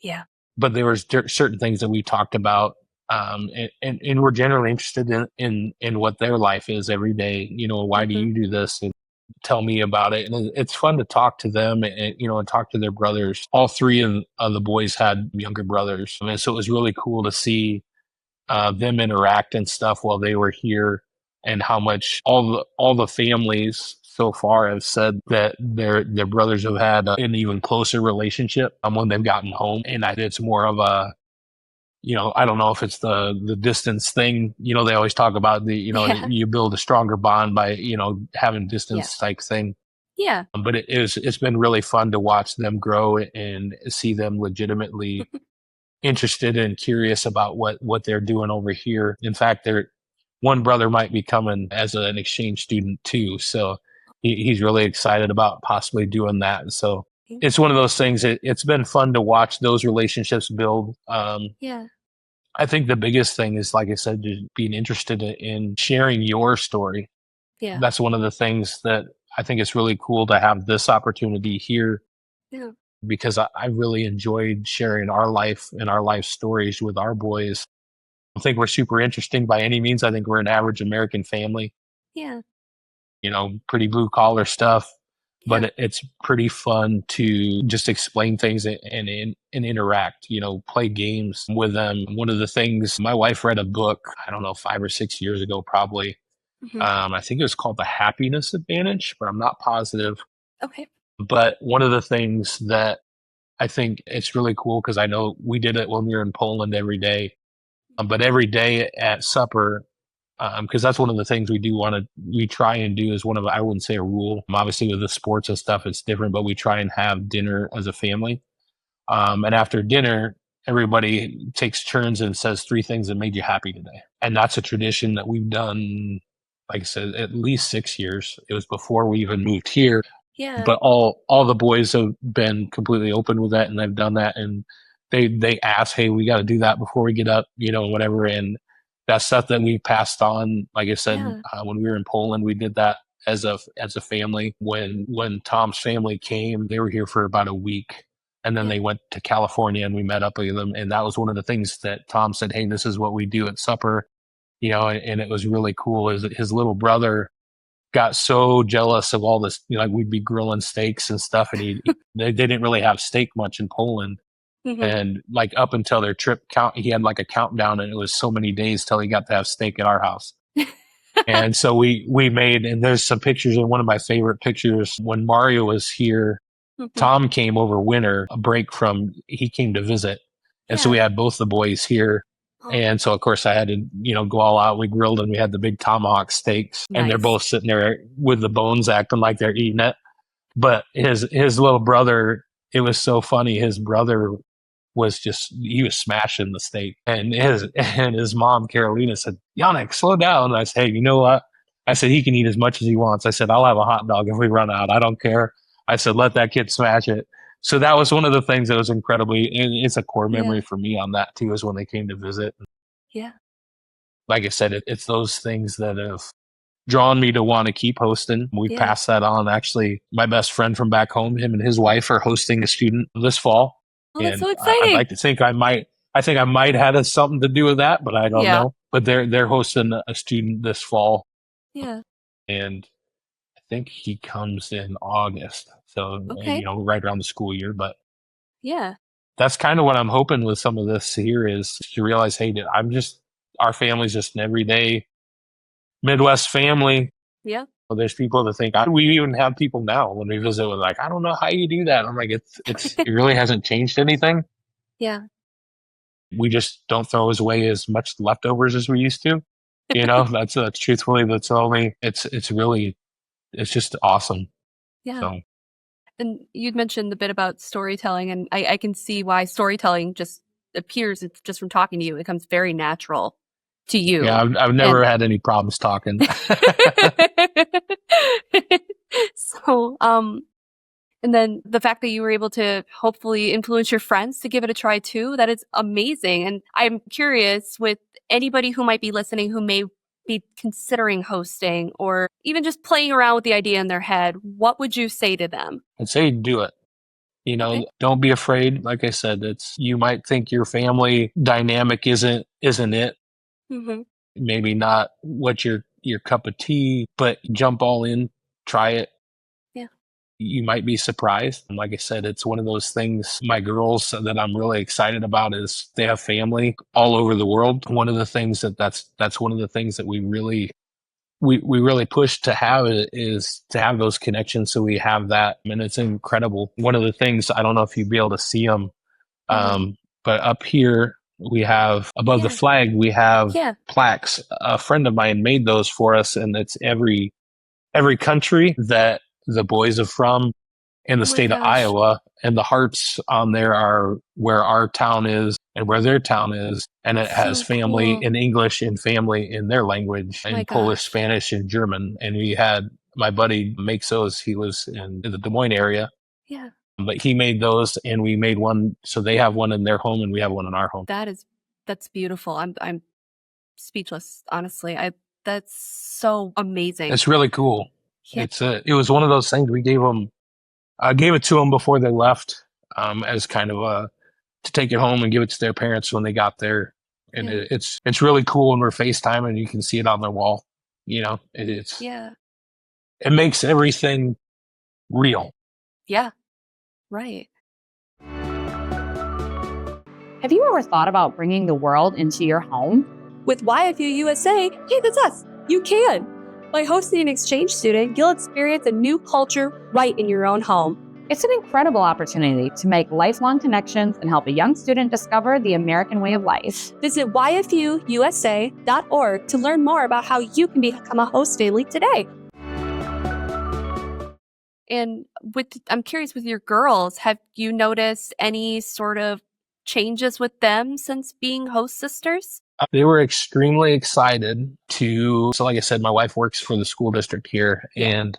Yeah. But there was certain things that we talked about, and we're generally interested in what their life is every day. Why do Hmm. you do this? And tell me about it. And it's fun to talk to them, and talk to their brothers. All three of the boys had younger brothers, and so it was really cool to see them interact and stuff while they were here, and how much all the families so far have said that their brothers have had an even closer relationship when they've gotten home. And it's more of a, I don't know if it's the distance thing. They always talk about Yeah. you build a stronger bond by having Yeah. distance type thing. Yeah. But it's been really fun to watch them grow and see them legitimately interested and curious about what they're doing over here. In fact, one brother might be coming as an exchange student too, so he's really excited about possibly doing that. So it's one of those things. It's been fun to watch those relationships build. Yeah. I think the biggest thing is, like I said, just being interested in sharing your story. Yeah. That's one of the things that I think it's really cool to have this opportunity here, Yeah. because I really enjoyed sharing our life and our life stories with our boys. I don't think we're super interesting by any means. I think we're an average American family, Yeah. pretty blue collar stuff, but Yeah. it's pretty fun to just explain things and interact, play games with them. One of the things, my wife read a book, I don't know, 5 or 6 years ago, probably. Hmm. I think it was called The Happiness Advantage, but I'm not positive. Okay. But one of the things that I think it's really cool, because I know we did it when we were in Poland every day. But every day at supper, because that's one of the things we try and do, is one of, I wouldn't say a rule. Obviously, with the sports and stuff, it's different, but we try and have dinner as a family. And after dinner, everybody takes turns and says three things that made you happy today. And that's a tradition that we've done, like I said, at least 6 years. It was before we even moved here, Yeah. but all the boys have been completely open with that, and they've done that. And they ask, hey, we got to do that before we get up, whatever. And that's stuff that we passed on. Like I said, Yeah. when we were in Poland, we did that as a family. When Tom's family came, they were here for about a week, and then Yeah. they went to California, and we met up with them. And that was one of the things that Tom said, hey, this is what we do at supper. And it was really cool. Is that his little brother got so jealous of all this, like we'd be grilling steaks and stuff, and they didn't really have steak much in Poland. Hmm. And like up until their trip he had like a countdown, and it was so many days till he got to have steak at our house. And so we made, and there's some pictures, and one of my favorite pictures, when Mario was here, Hmm. Tom came over winter, a break from, he came to visit. And so Yeah. we had both the boys here. Oh, And so, of course, I had to, go all out. We grilled, and we had the big tomahawk steaks, and they're nice. both sitting there with the bones acting like they're eating it. But his little brother, it was so funny. His brother he was smashing the steak. And his mom, Carolina, said, Yannick, slow down. And I said, hey, you know what? I said, he can eat as much as he wants. I said, I'll have a hot dog if we run out. I don't care. I said, let that kid smash it. So that was one of the things that was it's a core memory for me on that too, is when they came to visit. Yeah. Like I said, it's those things that have drawn me to want to keep hosting. We passed that on. Actually, my best friend from back home, him and his wife are hosting a student this fall. Oh, that's And so exciting. I'd like to think I might have something to do with that, but I don't know. But they're hosting a student this fall. Yeah. And I think he comes in August. So, right around the school year. But yeah, that's kind of what I'm hoping with some of this here is to realize, hey, our family's just an everyday Midwest family. Yeah. Well, there's people that think, we even have people now when we visit with like, I don't know how you do that. I'm like, it really hasn't changed anything. Yeah. We just don't throw away as much leftovers as we used to. That's truthfully, it's just awesome. Yeah. So. And you'd mentioned the bit about storytelling, and I can see why storytelling just appears just from talking to you. It comes very natural to you. Yeah, I've never had any problems talking. So, and then the fact that you were able to hopefully influence your friends to give it a try too, that is amazing. And I'm curious, with anybody who might be listening who may be considering hosting or even just playing around with the idea in their head, what would you say to them? I'd say do it. Don't be afraid. Like I said, you might think your family dynamic isn't it. Mm-hmm. Maybe not what your cup of tea, but jump all in, try it. Yeah. You might be surprised. And like I said, it's one of those things, my girls, that I'm really excited about is they have family all over the world. One of the things that's one of the things that we really push to have is to have those connections. So we have that, and it's incredible. One of the things, I don't know if you'd be able to see them, but up here we have above the flag, we have plaques. A friend of mine made those for us, and it's every country that the boys are from in the state of Iowa, and the hearts on there are where our town is and where their town is, and it has family in English and family in their language, and Polish, Spanish, and German. And we had my buddy makes those. He lives in the Des Moines area. Yeah. But he made those, and we made one. So they have one in their home, and we have one in our home. That's beautiful. I'm speechless, honestly. That's so amazing. It's really cool. Yeah. It was one of those things we gave them. I gave it to them before they left, as kind of to take it home and give it to their parents when they got there. And it's really cool when we're FaceTime and you can see it on their wall. It makes everything real. Yeah. Right. Have you ever thought about bringing the world into your home? With YFU USA, hey, that's us. You can. By hosting an exchange student, you'll experience a new culture right in your own home. It's an incredible opportunity to make lifelong connections and help a young student discover the American way of life. Visit yfuusa.org to learn more about how you can become a host family today. And I'm curious, with your girls, have you noticed any sort of changes with them since being host sisters? They were extremely excited so like I said, my wife works for the school district here, and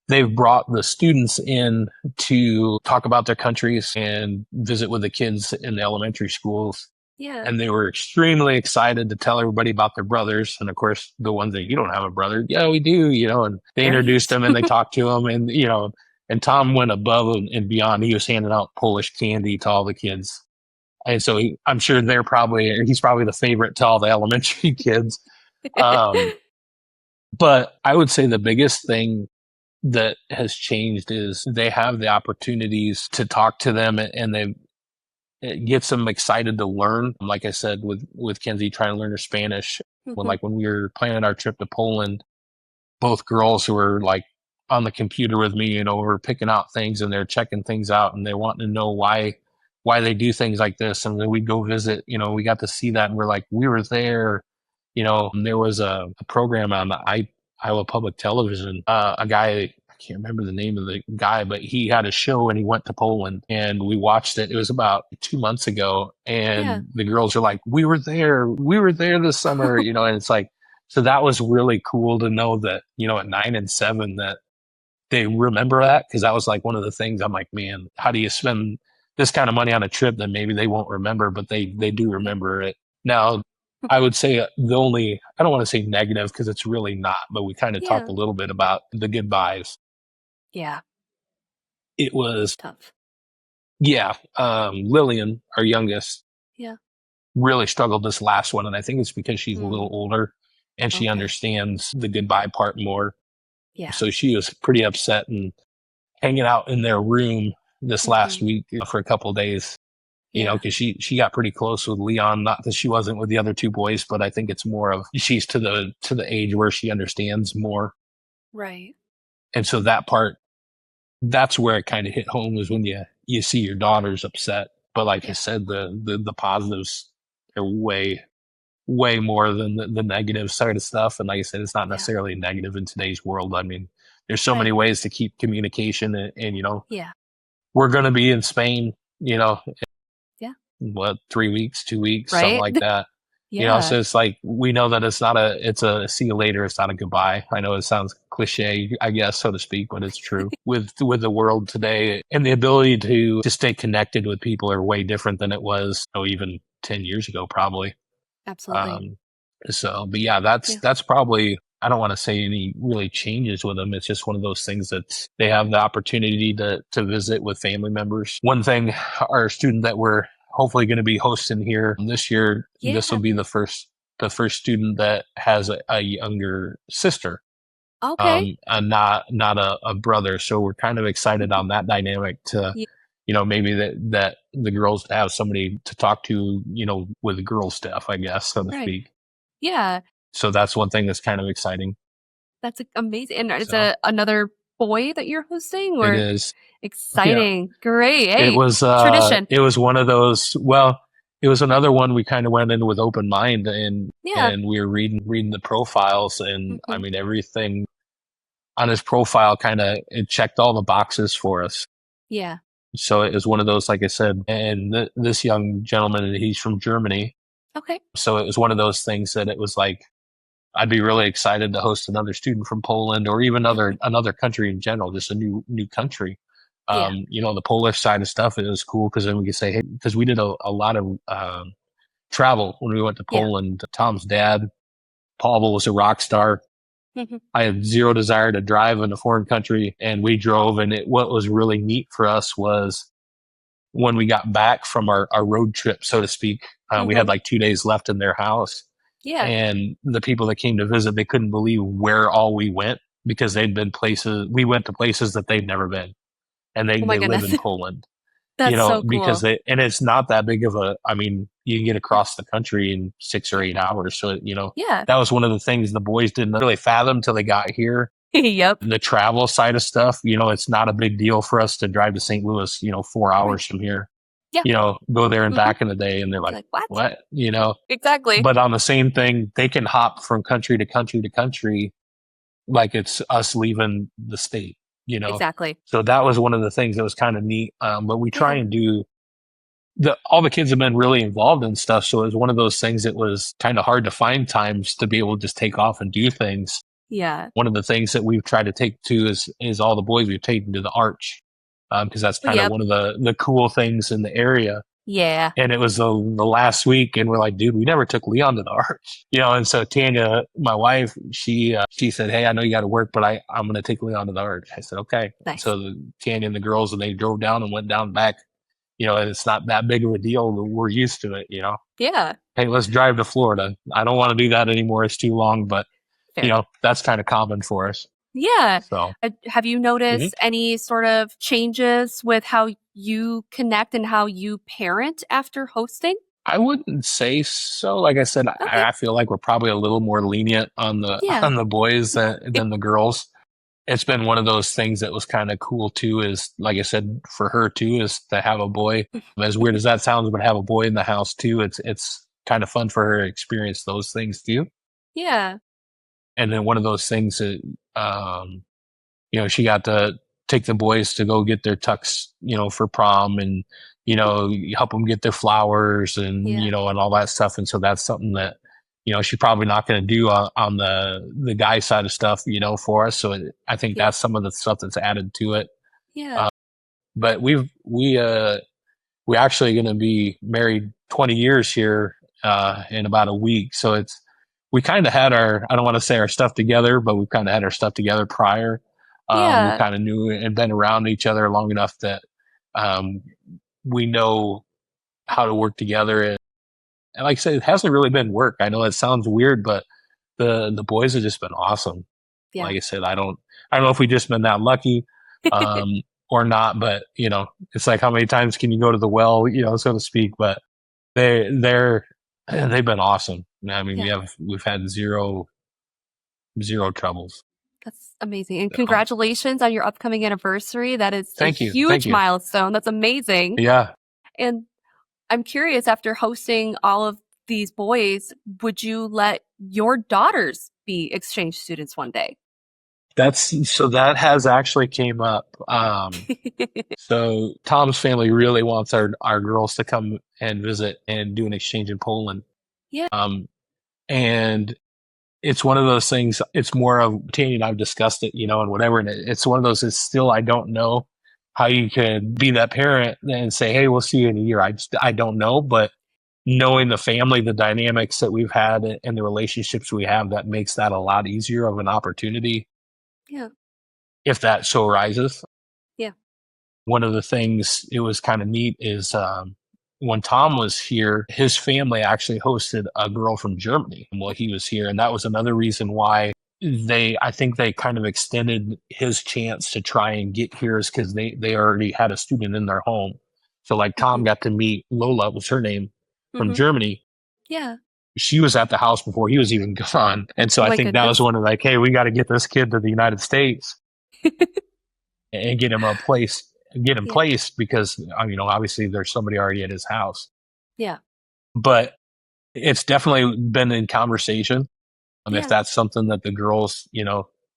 they've brought the students in to talk about their countries and visit with the kids in the elementary schools. Yeah. And they were extremely excited to tell everybody about their brothers. And of course, the ones that, you don't have a brother. Yeah, we do, and they introduced them and they talked to them, and, and Tom went above and beyond. He was handing out Polish candy to all the kids. And so I'm sure he's probably the favorite to all the elementary kids. But I would say the biggest thing that has changed is they have the opportunities to talk to them, and it gets them excited to learn. Like I said, with Kenzie trying to learn her Spanish, when we were planning our trip to Poland, both girls who were like on the computer with me, were picking out things and they're checking things out, and they want to know why they do things like this. And then we go visit, we got to see that, and we're like, we were there. There was a program on the Iowa Public Television. A guy, can't remember the name of the guy, but he had a show and he went to Poland and we watched it. It was about 2 months ago. Yeah. And the girls are like, we were there this summer, and it's like, so that was really cool to know that, at 9 and 7 that they remember that. Cause that was like one of the things I'm like, man, how do you spend this kind of money on a trip that maybe they won't remember, but they do remember it. Now, I would say I don't want to say negative because it's really not, but we kind of Yeah. talked a little bit about the goodbyes. Yeah. It was, Tough. yeah, Lillian, our youngest, Yeah. really struggled this last one. And I think it's because she's a little older and she Okay. understands the goodbye part more. Yeah. So she was pretty upset and hanging out in their room this last week for a couple of days. Because she got pretty close with Leon. Not that she wasn't with the other two boys, but I think it's more of she's to the age where she understands more. Right. And so that part, that's where it kind of hit home, is when you see your daughters upset. But like I said, the positives are way more than the negative side of stuff. And like I said, it's not necessarily negative in today's world. I mean, there's so many ways to keep communication, and we're going to be in Spain, what, 3 weeks, 2 weeks, something like that. So it's like, we know that it's a see you later. It's not a goodbye. I know it sounds cliche, I guess, so to speak, but it's true. With the world today and the ability to stay connected with people are way different than it was, even 10 years ago, probably. Absolutely. But yeah, that's probably, I don't want to say any really changes with them. It's just one of those things that they have the opportunity to visit with family members. One thing, our student that we're hopefully going to be hosting here this year, this will be the first student that has a younger sister. Okay. And not a brother. So we're kind of excited on that dynamic to, maybe that the girls have somebody to talk to, with the girl stuff, I guess, so to speak. Yeah. So that's one thing that's kind of exciting. That's amazing. And is it another boy that you're hosting? Or? It is. Exciting. Yeah. Great. Hey, it was tradition. It was one of those, it was another one we kind of went in with open mind, and we were reading the profiles, and I mean, everything on his profile it checked all the boxes for us. Yeah. So it was one of those, like I said, and this young gentleman, he's from Germany. Okay. So it was one of those things that it was like, I'd be really excited to host another student from Poland, or even another country in general, just a new country. The Polish side of stuff, it was cool because then we could say, hey, because we did a lot of travel when we went to Poland. Tom's dad, Pavel, was a rock star. I had zero desire to drive in a foreign country, and we drove. And what was really neat for us was when we got back from our road trip, so to speak, we had like 2 days left in their house. Yeah. And the people that came to visit, they couldn't believe where all we went, because we went to places that they'd never been. And they live in Poland. That's so cool. Because and it's not that big of you can get across the country in 6 or 8 hours. So, that was one of the things the boys didn't really fathom until they got here. Yep. The travel side of stuff, it's not a big deal for us to drive to St. Louis, 4 hours from here. Yeah. Go there and back in the day. And they're like, what? Exactly. But on the same thing, they can hop from country to country to country like it's us leaving the state. Exactly. So that was one of the things that was kind of neat. But we try and do all the kids have been really involved in stuff. So it was one of those things that was kind of hard to find times to be able to just take off and do things. Yeah. One of the things that we've tried to take to is all the boys we've taken to the Arch. Because that's kind of one of the cool things in the area. Yeah. And it was the last week, and we're like, dude, we never took Leon to the Arch. And so Tanya, my wife, she said, hey, I know you got to work, but I'm going to take Leon to the Arch. I said, okay. Nice. So Tanya and the girls, and they drove down and went down back. And it's not that big of a deal. We're used to it, Yeah. Hey, let's drive to Florida. I don't want to do that anymore. It's too long, but, that's kind of common for us. Yeah. So, have you noticed any sort of changes with how you connect and how you parent after hosting? I wouldn't say so. Like I said, I feel like we're probably a little more lenient on the boys than the girls. It's been one of those things that was kind of cool too, is like I said, for her too, is to have a boy. As weird as that sounds, but have a boy in the house too. It's kind of fun for her to experience those things too. Yeah. And then one of those things that she got to take the boys to go get their tux, for prom, and, help them get their flowers and, Yeah. and all that stuff. And so that's something that, she's probably not going to do on the guy side of stuff, for us. So I think Yeah. that's some of the stuff that's added to it. Yeah. But we actually going to be married 20 years here in about a week. So we kind of had I don't want to say our stuff together, but we kind of had our stuff together prior. We Yeah. kind of knew and been around each other long enough that um, we know how to work together. And like I said, it hasn't really been work. I know it sounds weird, but the boys have just been awesome. Yeah. Like I said, I don't know if we just been that lucky. Or not, but it's like, how many times can you go to the well, so to speak, but they've been awesome. I mean, Yeah. we've had zero troubles. That's amazing. And congratulations on your upcoming anniversary. That is Thank a you. huge milestone. That's amazing. Yeah. And I'm curious, after hosting all of these boys, would you let your daughters be exchange students one day? That has actually came up. So Tom's family really wants our girls to come and visit and do an exchange in Poland. Yeah. And it's one of those things. It's more of Tanya and I've discussed it, and whatever. And it's one of those. It's still, I don't know how you could be that parent and say, "Hey, we'll see you in a year." I don't know, but knowing the family, the dynamics that we've had, and the relationships we have, that makes that a lot easier of an opportunity. Yeah. If that so arises. Yeah. One of the things, it was kind of neat, is when Tom was here, his family actually hosted a girl from Germany while he was here. And that was another reason why I think they kind of extended his chance to try and get here, is because they already had a student in their home. So like Tom got to meet Lola, was her name, from Germany. Yeah. She was at the house before he was even gone. And so I think that was one of like, hey, we got to get this kid to the United States and get him placed, because obviously there's somebody already at his house. Yeah. But it's definitely been in conversation. If that's something that the girls,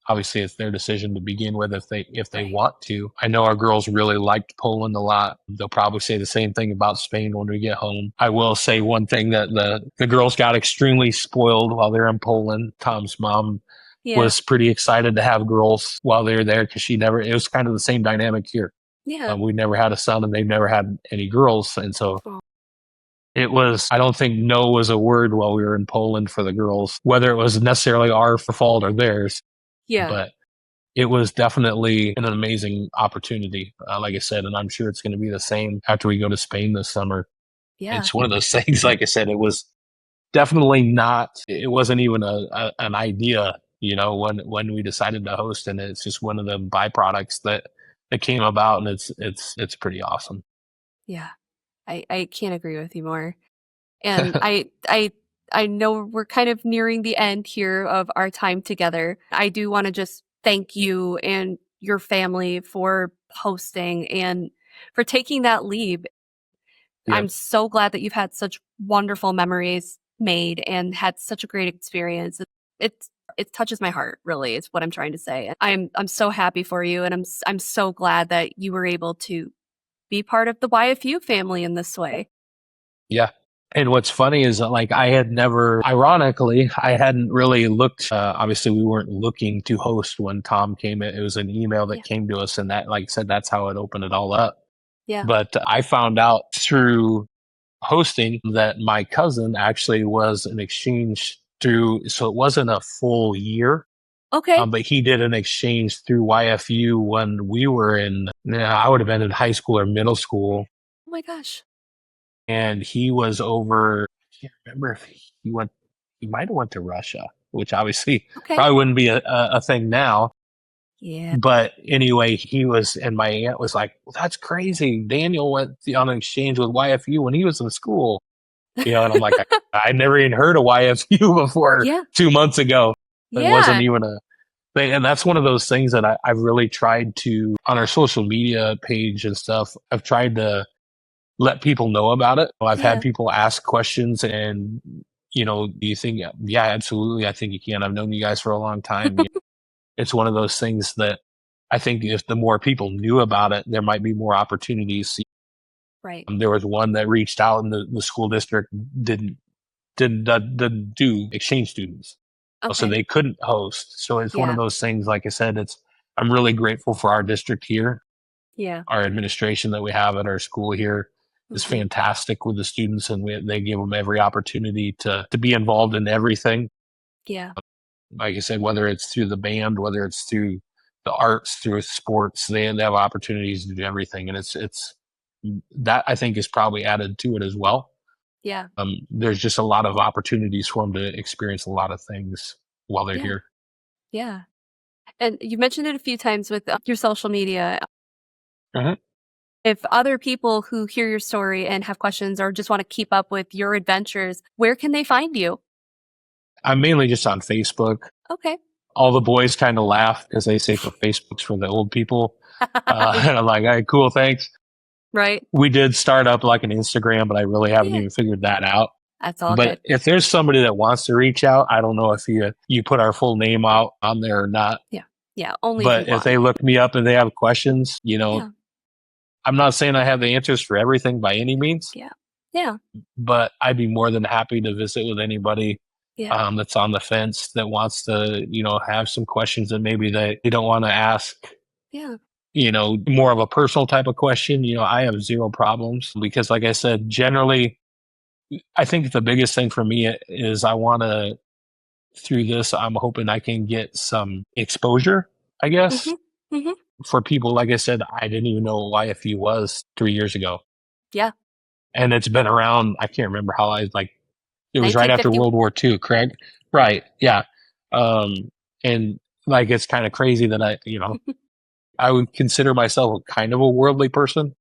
obviously it's their decision to begin with, if they want to. I know our girls really liked Poland a lot. They'll probably say the same thing about Spain when we get home. I will say one thing, that the girls got extremely spoiled while they're in Poland. Tom's mom was pretty excited to have girls while they were there, because it was kind of the same dynamic here. Yeah. We never had a son, and they've never had any girls. And so it was, I don't think no was a word while we were in Poland for the girls, whether it was necessarily our fault or theirs. Yeah. But it was definitely an amazing opportunity, like I said, and I'm sure it's going to be the same after we go to Spain this summer. Yeah. It's one of those things, like I said, it was definitely it wasn't even an idea, when we decided to host, and it's just one of the byproducts that came about, and it's pretty awesome. Yeah. I can't agree with you more. And I know we're kind of nearing the end here of our time together. I do want to just thank you and your family for hosting and for taking that leap. Yep. I'm so glad that you've had such wonderful memories made and had such a great experience. It touches my heart, really, is what I'm trying to say. I'm so happy for you, and I'm so glad that you were able to be part of the YFU family in this way. Yeah. And what's funny is that, like, ironically, I hadn't really looked, obviously we weren't looking to host when Tom came in. It was an email that came to us, and that, like I said, that's how it opened it all up. Yeah. But I found out through hosting that my cousin actually was an exchange so it wasn't a full year. Okay. But he did an exchange through YFU when we were I would have been in high school or middle school. Oh my gosh. And he was over, I can't remember if he might have went to Russia, which obviously probably wouldn't be a thing now. Yeah. But anyway, he was, and my aunt was like, well, that's crazy. Daniel went on an exchange with YFU when he was in school. And I'm like, I never even heard of YFU before 2 months ago. It wasn't even a thing. And that's one of those things that I've really tried to, on our social media page and stuff, I've tried to let people know about it. I've had people ask questions, and, do you think, yeah, absolutely, I think you can. I've known you guys for a long time. It's one of those things that I think if the more people knew about it, there might be more opportunities. Right. There was one that reached out, and the school district didn't do exchange students, so Okay. they couldn't host. So it's one of Yeah. those things. Like I said, I'm really grateful for our district here. Yeah. Our administration that we have at our school here is Mhm. fantastic with the students, and they give them every opportunity to be involved in everything. Yeah. Like I said, whether it's through the band, whether it's through the arts, through sports, they have opportunities to do everything, and it's that I think is probably added to it as well. Yeah. There's just a lot of opportunities for them to experience a lot of things while they're Yeah. here. Yeah. And you mentioned it a few times with your social media. Mhm. If other people who hear your story and have questions or just want to keep up with your adventures, where can they find you? I'm mainly just on Facebook. Okay. All the boys kind of laugh because they say for Facebook's for the old people. And I'm like, hey, cool, thanks. Right. We did start up like an Instagram, but I really haven't Yeah. even figured that out. That's all But good. if there's somebody that wants to reach out, I don't know if you put our full name out on there or not. Yeah. Only if you But if want. they look me up and they have questions, Yeah. I'm not saying I have the answers for everything by any means, Yeah. Yeah. but I'd be more than happy to visit with anybody Yeah. that's on the fence that wants to, have some questions that maybe they don't want to ask, Yeah. more of a personal type of question. I have zero problems because, like I said, generally, I think the biggest thing for me is I want to, through this, I'm hoping I can get some exposure, I guess, Mhm. Mhm. for people. Like I said, I didn't even know what YFU was 3 years ago. Yeah. And it's been around, I can't remember how it was right after 1950. World War II, correct? Right. Yeah. Um, and like, it's kind of crazy that I would consider myself kind of a worldly person,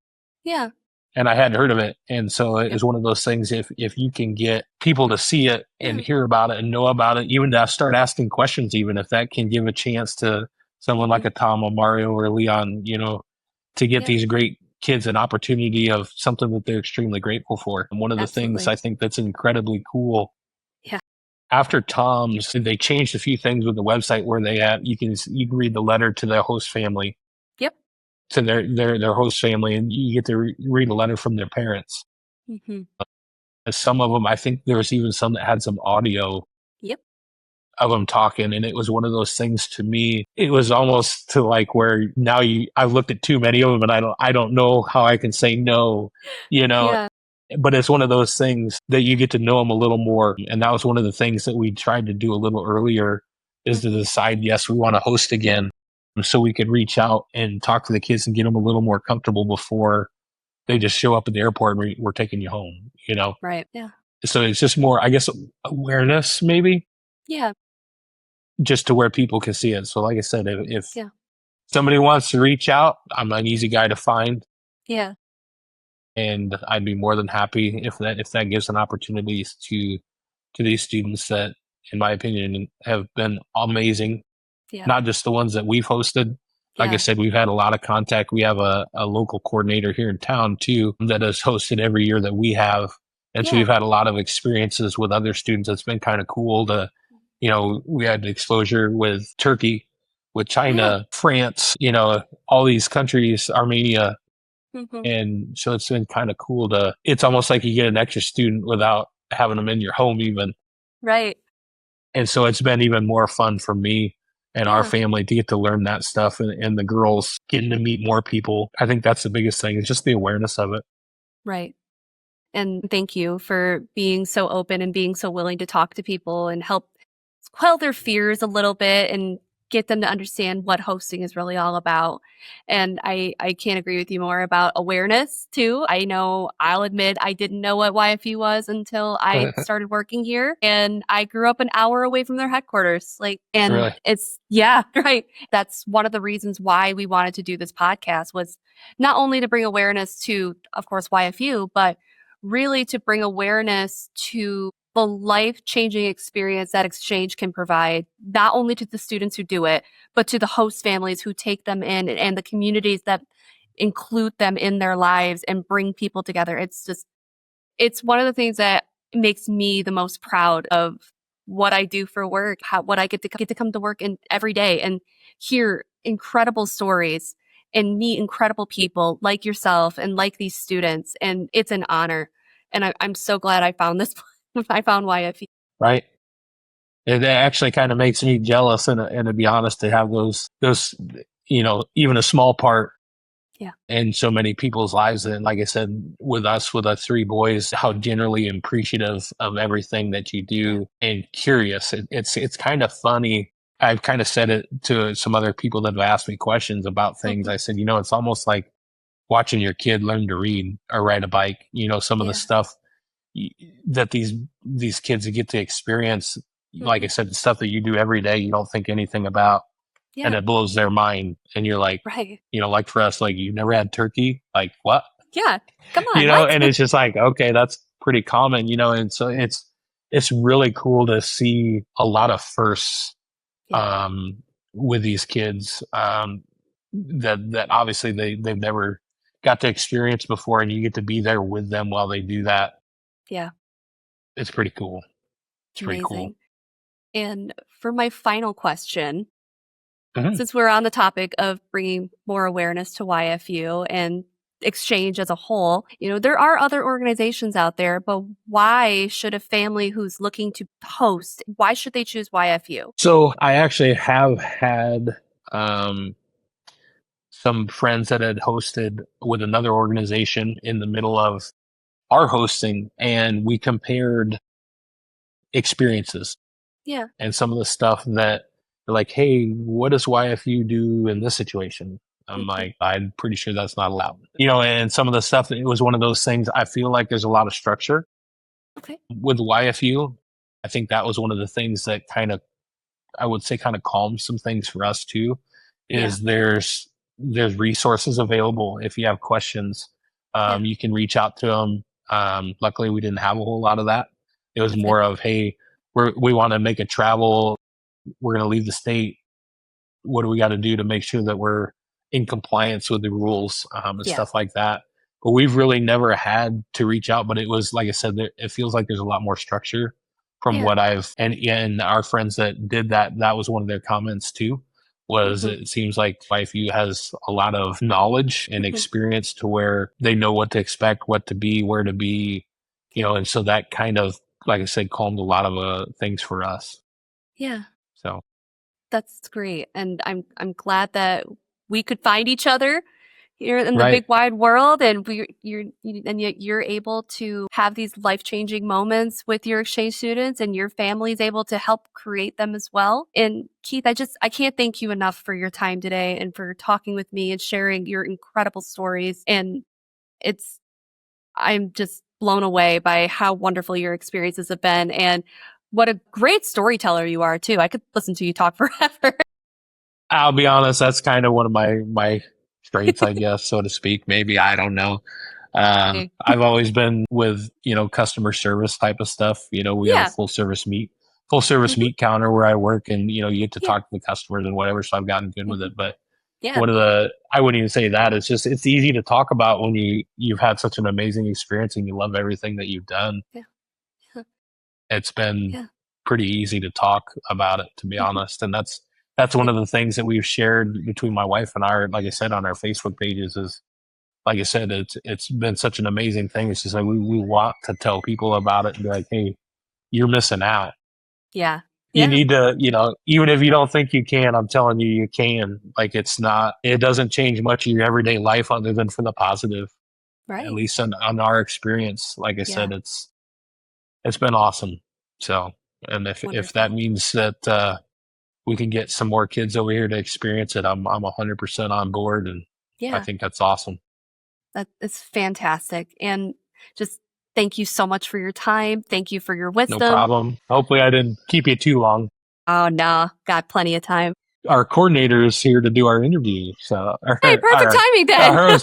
Yeah. and I hadn't heard of it. And so it Yep. was one of those things. If you can get people to see it and Yeah. hear about it and know about it, even to start asking questions, even if that can give a chance to someone like Mhm. a Tom or Mario or Leon, to get Yeah. these great kids an opportunity of something that they're extremely grateful for. And one of the things Absolutely. I think that's incredibly cool, Yeah. after Tom's, they changed a few things with the website where you can read the letter to their host family, Yep. to their host family, and you get to read a letter from their parents. Mhm. And some of them, I think there was even some that had some audio Yep. of them talking, and it was one of those things. To me, it was almost to like where now I've looked at too many of them, and I don't know how I can say no, you know. Yeah. But it's one of those things that you get to know them a little more, and that was one of the things that we tried to do a little earlier, is to Mhm. decide, yes, we want to host again, so we could reach out and talk to the kids and get them a little more comfortable before they just show up at the airport and we're taking you home. Right. Yeah. So it's just more, I guess, awareness, maybe, Yeah. just to where people can see it. So like I said, if Yeah. somebody wants to reach out, I'm an easy guy to find, Yeah. and I'd be more than happy if that gives an opportunity to these students that, in my opinion, have been amazing. Yeah. Not just the ones that we've hosted. Like I Yeah. said, we've had a lot of contact. We have a local coordinator here in town too that has hosted every year that we have. And so Yeah. we've had a lot of experiences with other students. It's been kind of cool we had exposure with Turkey, with Yeah. China, France, all these countries, Armenia. Mhm. And so it's been kind of cool it's almost like you get an extra student without having them in your home even. Right. And so it's been even more fun for me and our Yeah. family to get to learn that stuff, and the girls getting to meet more people. I think that's the biggest thing, is just the awareness of it. Right. And thank you for being so open and being so willing to talk to people and help quell their fears a little bit and get them to understand what hosting is really all about. And I can't agree with you more about awareness too. I know I'll admit I didn't know what YFU was until I started working here, and I grew up an hour away from their headquarters. And Really? yeah, right. That's one of the reasons why we wanted to do this podcast, was not only to bring awareness to, of course, YFU, but really to bring awareness to the life-changing experience that exchange can provide, not only to the students who do it, but to the host families who take them in, and the communities that include them in their lives and bring people together. It's one of the things that makes me the most proud of what I do for work, what I get to come to work in every day and hear incredible stories and meet incredible people like yourself and like these students. And it's an honor. And I'm so glad I found this. I found YFU. Right. It actually kind of makes me jealous, and to be honest, to have those, even a small part Yeah. in so many people's lives. And like I said, with our three boys, how generally appreciative of everything that you do and curious. It's kind of funny. I've kind of said it to some other people that have asked me questions about things. I said, it's almost like watching your kid learn to read or ride a bike. Some of the stuff that these kids get to experience, like I said, the stuff that you do every day, you don't think anything about, and it blows their mind. And you're like, like for us, like, you never had turkey, like what? Yeah, come on, what? And it's just like, okay, that's pretty common, and so it's really cool to see a lot of firsts with these kids that obviously they've never got to experience before, and you get to be there with them while they do that. Yeah. It's pretty cool. It's Amazing. pretty cool. And for my final question, since we're on the topic of bringing more awareness to YFU and exchange as a whole, there are other organizations out there, but why should a family who's looking to host, why should they choose YFU? So I actually have had some friends that had hosted with another organization in the middle of our hosting, and we compared experiences. Yeah. And some of the stuff that they're like, hey, what does YFU do in this situation? I'm like, I'm pretty sure that's not allowed. And some of the stuff, it was one of those things. I feel like there's a lot of structure with YFU. I think that was one of the things that I would say calmed some things for us too, is there's resources available. If you have questions, you can reach out to them. Luckily we didn't have a whole lot of that. It was more of, hey, we want to make a travel. We're going to leave the state. What do we got to do to make sure that we're in compliance with the rules and stuff like that? But we've really never had to reach out. But it was, like I said, it feels like there's a lot more structure from what and our friends that did that was one of their comments too, was it seems like YFU has a lot of knowledge and experience to where they know what to expect, what to be, where to be, and so that kind of, like I said, calmed a lot of things for us. Yeah. So that's great. And I'm glad that we could find each other here in the big wide world, and you're able to have these life-changing moments with your exchange students, and your family's able to help create them as well. And Keith, I can't thank you enough for your time today and for talking with me and sharing your incredible stories. And I'm just blown away by how wonderful your experiences have been, and what a great storyteller you are too. I could listen to you talk forever. I'll be honest, that's kind of one of my traits, I guess, so to speak. Maybe, I don't know. I've always been with, customer service type of stuff. We have a full service meat counter where I work, and, you get to talk to the customers and whatever. So I've gotten good with it. But I wouldn't even say that. It's just, it's easy to talk about when you've had such an amazing experience and you love everything that you've done. It's been pretty easy to talk about it, to be honest. And that's one of the things that we've shared between my wife and I, like I said, on our Facebook pages, is, like I said, it's been such an amazing thing. It's just like, we want to tell people about it and be like, hey, you're missing out. Yeah. You need to, even if you don't think you can, I'm telling you, you can. Like, it doesn't change much of your everyday life other than for the positive. Right. At least on our experience, like I said, it's been awesome. So, and if that means that we can get some more kids over here to experience it, I'm 100% on board, and I think that's awesome. That is fantastic. And just thank you so much for your time. Thank you for your wisdom. No problem. Hopefully I didn't keep you too long. Oh, no. Got plenty of time. Our coordinator is here to do our interview. So, hey, perfect timing then. All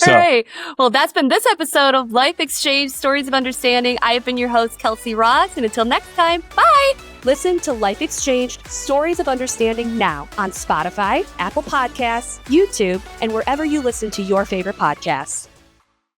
right. Well, that's been this episode of Life Exchange Stories of Understanding. I have been your host, Kelsey Ross. And until next time, bye. Listen to Life Exchange Stories of Understanding now on Spotify, Apple Podcasts, YouTube, and wherever you listen to your favorite podcasts.